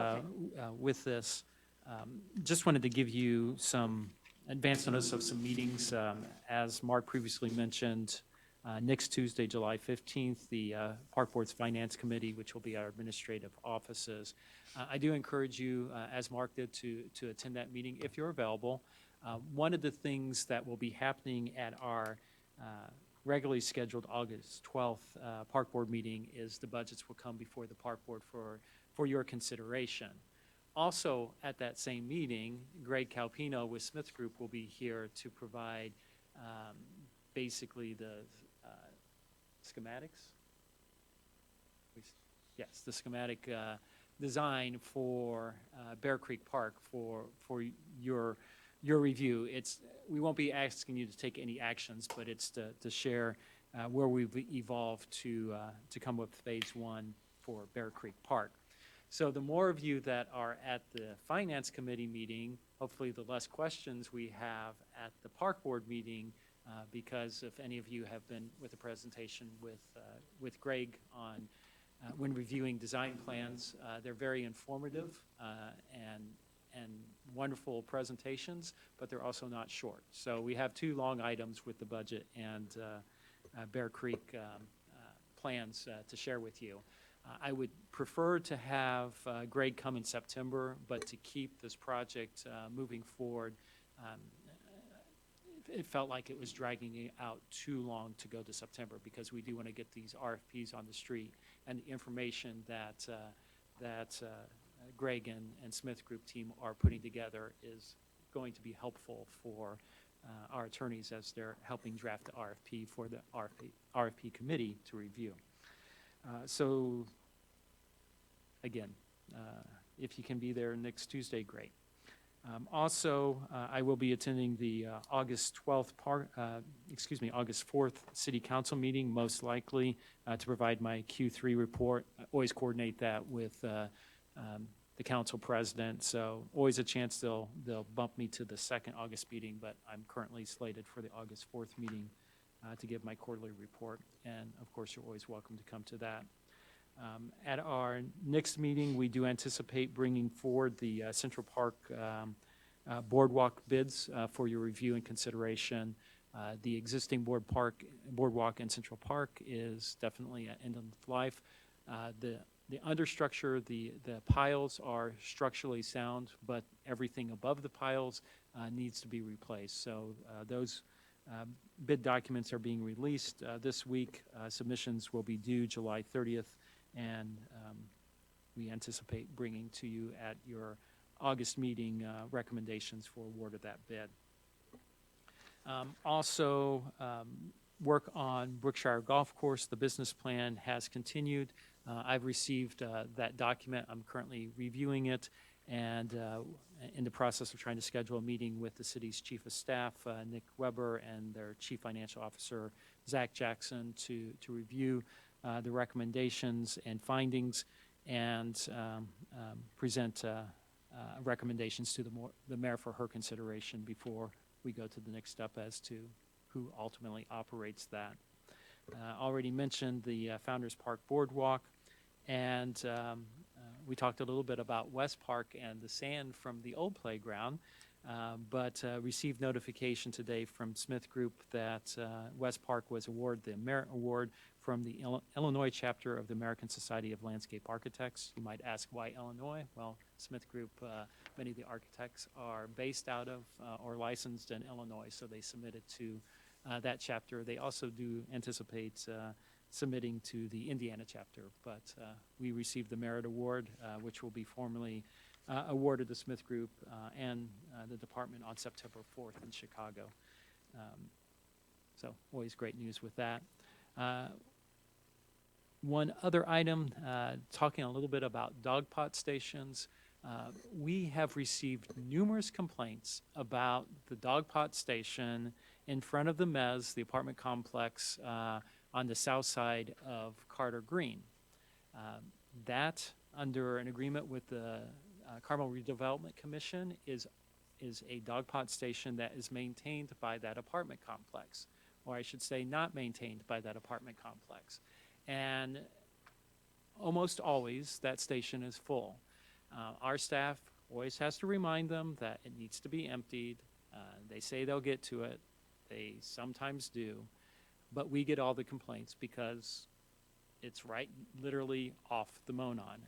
with this. Just wanted to give you some advance notice of some meetings. As Mark previously mentioned, next Tuesday, July 15th, the Park Board's Finance Committee, which will be our administrative offices. I do encourage you, as Mark did, to attend that meeting if you're available. One of the things that will be happening at our regularly scheduled August 12th Park Board meeting is the budgets will come before the Park Board for your consideration. Also, at that same meeting, Greg Calpino with Smith Group will be here to provide basically the schematics. Yes, the schematic design for Bear Creek Park for your review. We won't be asking you to take any actions, but it's to share where we've evolved to come up with phase one for Bear Creek Park. So the more of you that are at the Finance Committee meeting, hopefully the less questions we have at the Park Board meeting, because if any of you have been with a presentation with Greg on when reviewing design plans, they're very informative and wonderful presentations, but they're also not short. So we have two long items with the budget and Bear Creek plans to share with you. I would prefer to have Greg come in September, but to keep this project moving forward, it felt like it was dragging out too long to go to September because we do want to get these RFPs on the street, and the information that Greg and Smith Group team are putting together is going to be helpful for our attorneys as they're helping draft the RFP for the RFP committee to review. So, again, if you can be there next Tuesday, great. Also, I will be attending the August 4th City Council meeting, most likely, to provide my Q3 report. I always coordinate that with the council president, so always a chance they'll bump me to the second August meeting, but I'm currently slated for the August 4th meeting to give my quarterly report, and of course you're always welcome to come to that. At our next meeting, we do anticipate bringing forward the Central Park boardwalk bids for your review and consideration. The existing boardwalk in Central Park is definitely at end of life. The understructure, the piles are structurally sound, but everything above the piles needs to be replaced. So those bid documents are being released this week. Submissions will be due July 30th, and we anticipate bringing to you at your August meeting recommendations for award of that bid. Also, work on Brookshire Golf Course. The business plan has continued. I've received that document. I'm currently reviewing it and in the process of trying to schedule a meeting with the city's chief of staff, Nick Weber, and their chief financial officer, Zach Jackson, to review the recommendations and findings and present recommendations to the mayor for her consideration before we go to the next step as to who ultimately operates that. Already mentioned the Founders Park Boardwalk, and we talked a little bit about West Park and the sand from the old playground, but received notification today from Smith Group that West Park was awarded the Merit Award from the Illinois chapter of the American Society of Landscape Architects. You might ask, why Illinois? Well, Smith Group, many of the architects are based out of or licensed in Illinois, so they submitted to that chapter. They also do anticipate submitting to the Indiana chapter, but we received the Merit Award, which will be formally awarded the Smith Group and the department on September 4th in Chicago. So always great news with that. One other item, talking a little bit about dog pot stations. We have received numerous complaints about the dog pot station in front of the Mez, the apartment complex on the south side of Carter Green. That, under an agreement with the Carmel Redevelopment Commission, is a dog pot station that is maintained by that apartment complex, or I should say not maintained by that apartment complex. And almost always that station is full. Our staff always has to remind them that it needs to be emptied. They say they'll get to it. They sometimes do. But we get all the complaints because it's right literally off the Monon.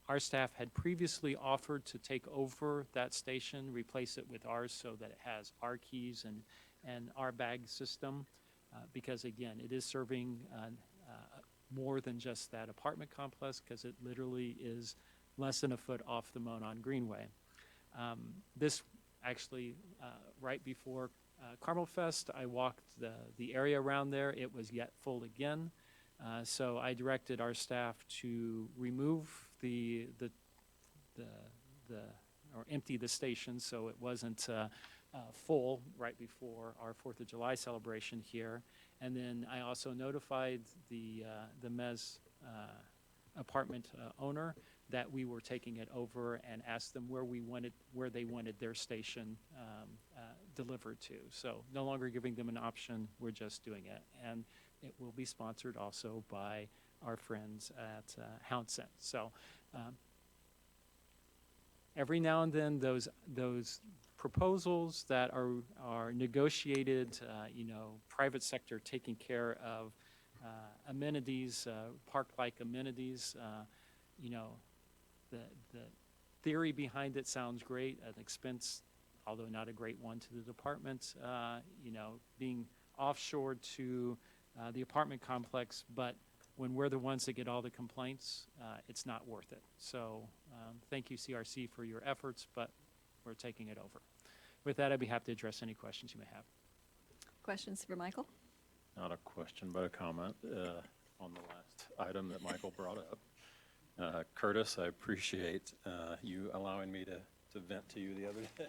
Our staff had previously offered to take over that station, replace it with ours so that it has our keys and our bag system, because again, it is serving more than just that apartment complex, because it literally is less than a foot off the Monon Greenway. This actually, right before Carmel Fest, I walked the area around there. It was yet full again. So I directed our staff to remove or empty the station so it wasn't full right before our 4th of July celebration here. And then I also notified the Mez apartment owner that we were taking it over and asked them where they wanted their station delivered to. So no longer giving them an option, we're just doing it. And it will be sponsored also by our friends at Houndsent. So every now and then those proposals that are negotiated, private sector taking care of amenities, park-like amenities, the theory behind it sounds great. An expense, although not a great one to the department, being offshored to the apartment complex, but when we're the ones that get all the complaints, it's not worth it. So thank you, CRC, for your efforts, but we're taking it over. With that, I'd be happy to address any questions you may have. Questions for Michael? Not a question, but a comment on the last item that Michael brought up. Curtis, I appreciate you allowing me to vent to you the other day.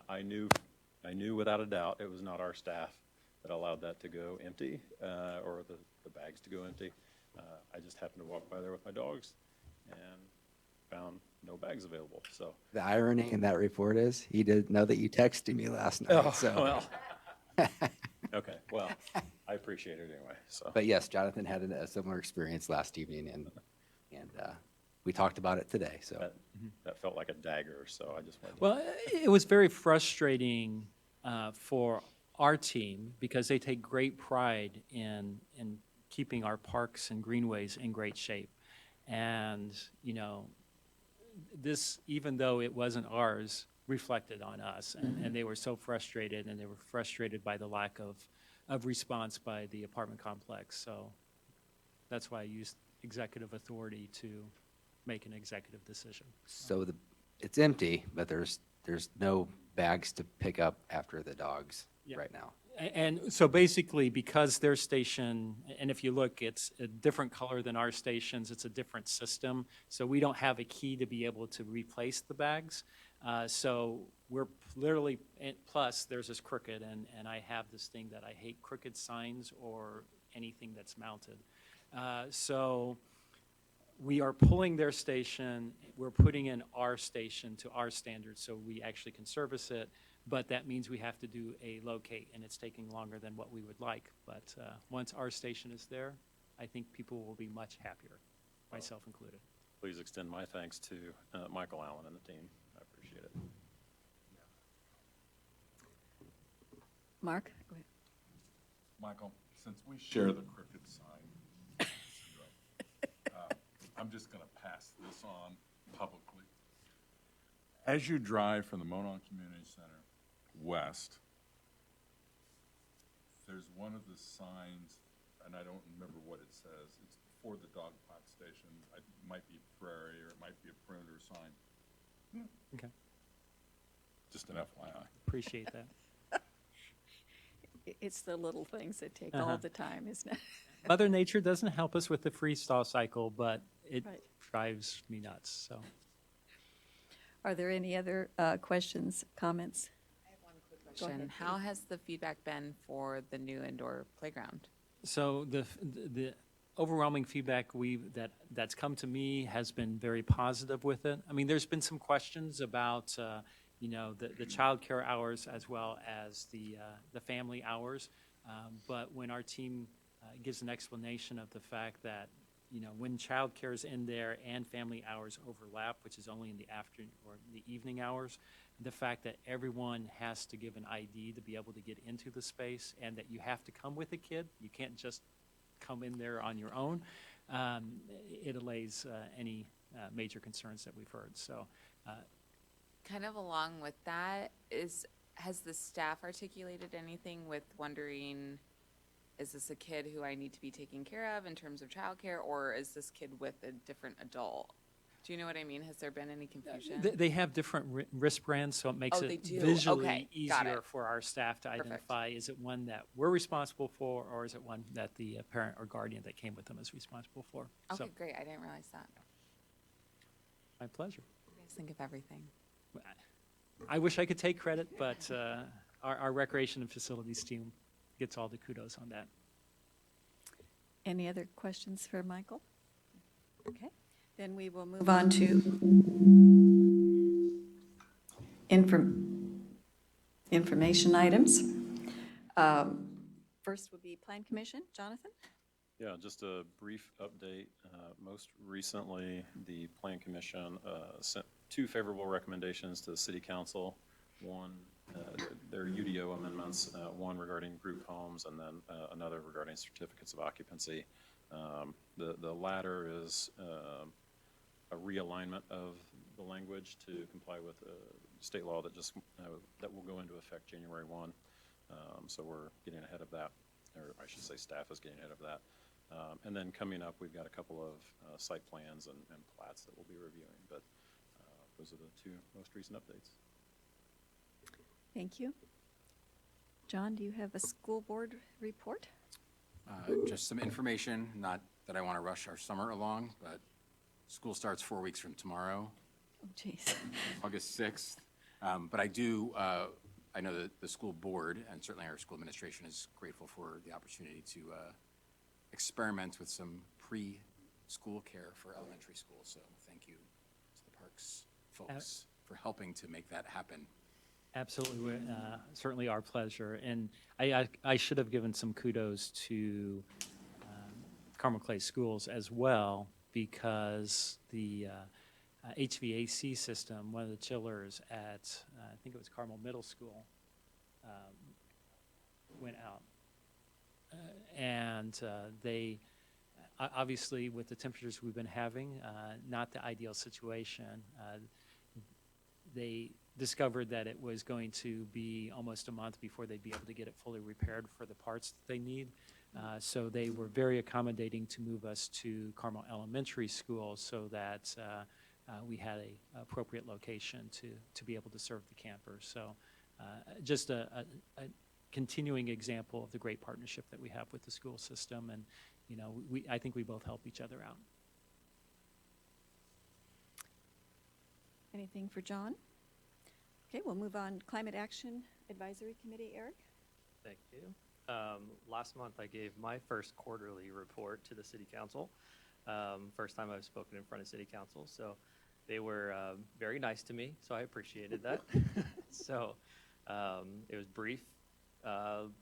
I knew without a doubt it was not our staff that allowed that to go empty or the bags to go empty. I just happened to walk by there with my dogs and found no bags available. So The irony in that report is he didn't know that you texted me last night. So. well, okay. Well, I appreciate it anyway. So, But yes, Jonathan had a similar experience last evening, and we talked about it today. So that felt like a dagger. So I just wanted to. Well, it was very frustrating for our team because they take great pride in keeping our parks and greenways in great shape. And, this, even though it wasn't ours, reflected on us. And they were so frustrated, and they were frustrated by the lack of response by the apartment complex. So that's why I used executive authority to make an executive decision. So it's empty, but there's no bags to pick up after the dogs right now. And so basically, because their station, and if you look, it's a different color than our stations, it's a different system. So we don't have a key to be able to replace the bags. So we're literally, plus there's this crooked, and I have this thing that I hate, crooked signs or anything that's mounted. So we are pulling their station, we're putting in our station to our standards so we actually can service it. But that means we have to do a locate, and it's taking longer than what we would like. But once our station is there, I think people will be much happier, myself included. Please extend my thanks to Michael Allen and the team. I appreciate it. Mark? Go ahead. Michael, since we share the crooked sign syndrome, I'm just going to pass this on publicly. As you drive from the Monon Community Center west, there's one of the signs, and I don't remember what it says. It's before the dog pot station. It might be Prairie, or it might be a perimeter sign. Okay, Just an FYI. appreciate that. It's the little things that take Uh-huh. all the time, isn't it? Mother Nature doesn't help us with the freestyle cycle, but it Right. drives me nuts, so. Are there any other questions, comments? I have one quick Go question. ahead, How has the feedback been for the new indoor playground? So the overwhelming feedback that's come to me has been very positive with it. I mean, there's been some questions about, the childcare hours as well as the family hours. But when our team gives an explanation of the fact that, when childcare is in there and family hours overlap, which is only in the afternoon or the evening hours, the fact that everyone has to give an ID to be able to get into the space and that you have to come with a kid, you can't just come in there on your own, it allays any major concerns that we've heard. So, Kind of along with that, has the staff articulated anything with wondering, is this a kid who I need to be taking care of in terms of childcare, or is this kid with a different adult? Do you know what I mean? Has there been any confusion? they have different wristbands, so it makes Oh, it they do? visually Okay, got easier it. for our staff to Perfect. identify, is it one that we're responsible for, or is it one that the parent or guardian that came with them is responsible for? So, Okay, great. I didn't realize that. my pleasure. You guys think of everything. I wish I could take credit, but our recreation and facilities team gets all the kudos on that. Any other questions for Michael? Okay, then we will move on to information items. First would be Plan Commission. Jonathan? Yeah, just a brief update. Most recently, the Plan Commission sent 2 favorable recommendations to the City Council. One, their UDO amendments, one regarding group homes and then another regarding certificates of occupancy. The latter is a realignment of the language to comply with state law that that will go into effect January 1. So we're getting ahead of that, or I should say staff is getting ahead of that. And then coming up, we've got a couple of site plans and plats that we'll be reviewing, but those are the 2 most recent updates. Thank you. John, do you have a school board report? Just some information, not that I want to rush our summer along, but school starts 4 weeks from tomorrow, Oh, geez. August 6th. But I know that the school board and certainly our school administration is grateful for the opportunity to experiment with some pre-school care for elementary schools. So thank you to the Parks folks for helping to make that happen. Absolutely, certainly our pleasure. And I should have given some kudos to Carmel Clay Schools as well, because the HVAC system, one of the chillers at, I think it was Carmel Middle School, went out. And they, obviously with the temperatures we've been having, not the ideal situation. They discovered that it was going to be almost a month before they'd be able to get it fully repaired for the parts that they need. So they were very accommodating to move us to Carmel Elementary School so that we had a appropriate location to be able to serve the campers. So just a continuing example of the great partnership that we have with the school system. And, I think we both help each other out. Anything for John? Okay, we'll move on. Climate Action Advisory Committee, Eric? Thank you. Last month, I gave my first quarterly report to the city council. First time I've spoken in front of city council, so they were very nice to me, so I appreciated that. So it was brief,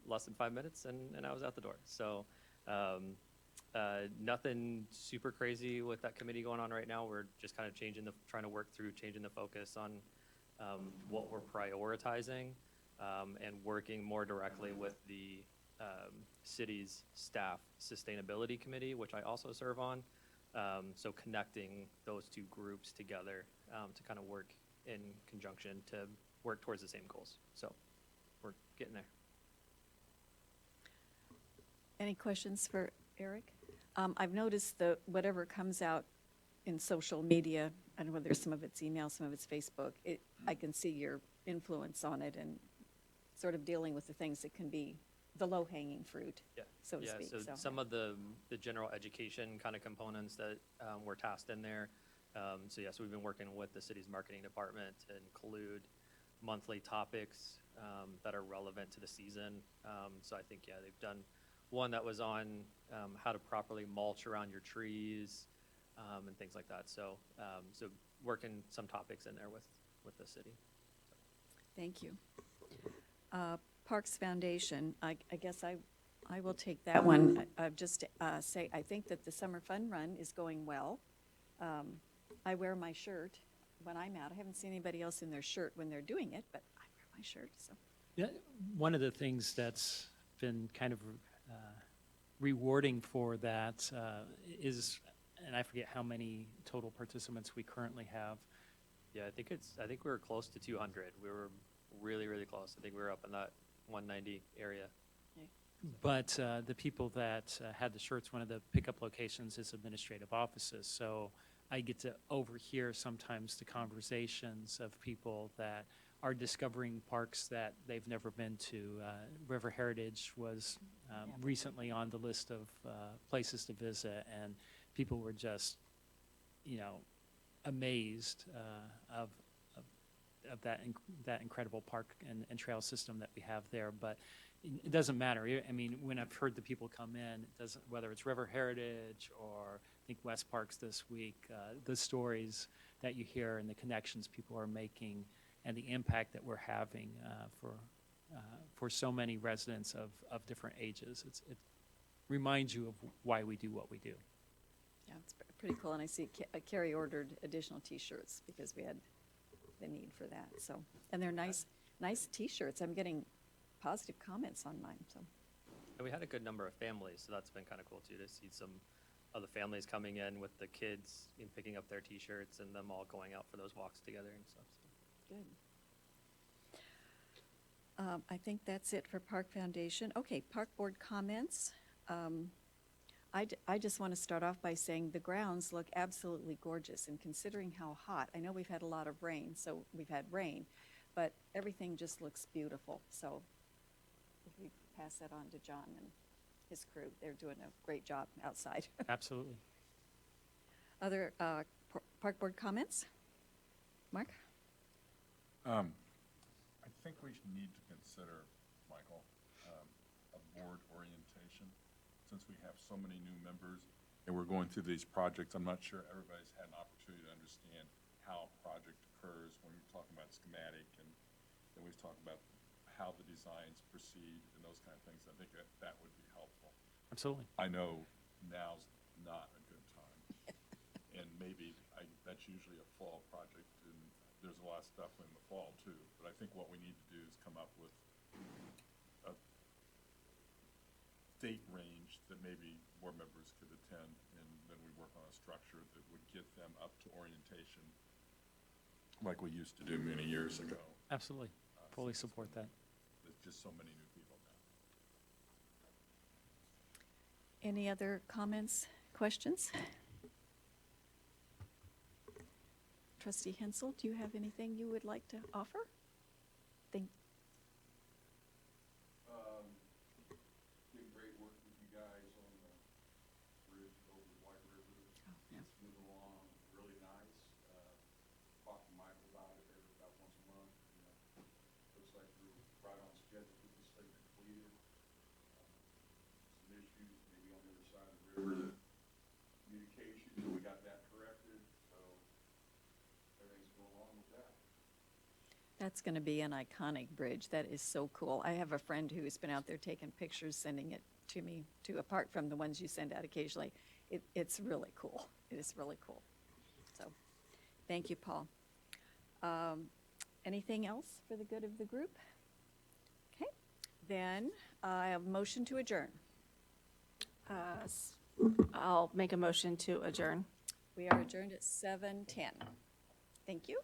less than 5 minutes, and I was out the door. So nothing super crazy with that committee going on right now. We're just kind of trying to work through changing the focus on what we're prioritizing, and working more directly with the city's staff sustainability committee, which I also serve on. So connecting those two groups together to kind of work in conjunction to work towards the same goals. So we're getting there. Any questions for Eric? I've noticed whatever comes out in social media, I don't know whether some of it's email, some of it's Facebook, I can see your influence on it and sort of dealing with the things that can be the low-hanging fruit, so to speak. So some of the general education kind of components that were tasked in there. So yes, we've been working with the city's marketing department to include monthly topics that are relevant to the season. So I think, yeah, they've done one that was on how to properly mulch around your trees and things like that. So so working some topics in there with the city. Thank you. Parks Foundation, I guess I will take that one. Just say, I think that the Summer Fun Run is going well. I wear my shirt when I'm out. I haven't seen anybody else in their shirt when they're doing it, but I wear my shirt, so. Yeah, one of the things that's been kind of rewarding for that is, and I forget how many total participants we currently have. Yeah, I think we were close to 200. We were really, really close. I think we were up in that 190 area. But the people that had the shirts, one of the pickup locations is administrative offices. So I get to overhear sometimes the conversations of people that are discovering parks that they've never been to. River Heritage was recently on the list of places to visit, and people were just, amazed of that incredible park and trail system that we have there. But it doesn't matter. I mean, when I've heard the people come in, it doesn't, whether it's River Heritage or I think West Parks this week, the stories that you hear and the connections people are making and the impact that we're having for so many residents of different ages. It reminds you of why we do what we do. Yeah, it's pretty cool, and I see Carrie ordered additional T-shirts because we had the need for that, so. And they're nice T-shirts. I'm getting positive comments on mine, so. And we had a good number of families, so that's been kind of cool too, to see some of the families coming in with the kids and picking up their T-shirts and them all going out for those walks together and stuff. So. Good. I think that's it for Park Foundation. Okay, Park Board comments. I just want to start off by saying the grounds look absolutely gorgeous, and considering how hot, I know we've had a lot of rain, so we've had rain, but everything just looks beautiful. So if we pass that on to John and his crew, they're doing a great job outside. Absolutely. Other Park Board comments? Mark? I think we need to consider, Michael, a board orientation. Since we have so many new members and we're going through these projects, I'm not sure everybody's had an opportunity to understand how a project occurs when we're talking about schematic and then we've talked about how the designs proceed and those kind of things. I think that would be helpful. Absolutely. I know now's not a good time. And maybe that's usually a fall project, and there's a lot of stuff in the fall too. But I think what we need to do is come up with a date range that maybe board members could attend, and then we work on a structure that would get them up to orientation like we used to do many years ago. Absolutely. Fully support that. There's just so many new people now. Any other comments, questions? Trustee Hensel, do you have anything you would like to offer? Did great work with you guys on the bridge over the White River. Yeah. It's moving along really nice. Talk to Michael about it about once a month. Looks like we're right on schedule to get this thing completed. Some issues maybe on the other side of the river, communication, we got that corrected, so everything's going along with that. That's going to be an iconic bridge. That is so cool. I have a friend who's been out there taking pictures, sending it to me, apart from the ones you send out occasionally. It's really cool. It is really cool. So, thank you, Paul. Anything else for the good of the group? Okay, then I have a motion to adjourn. I'll make a motion to adjourn. We are adjourned at 7:10. Thank you.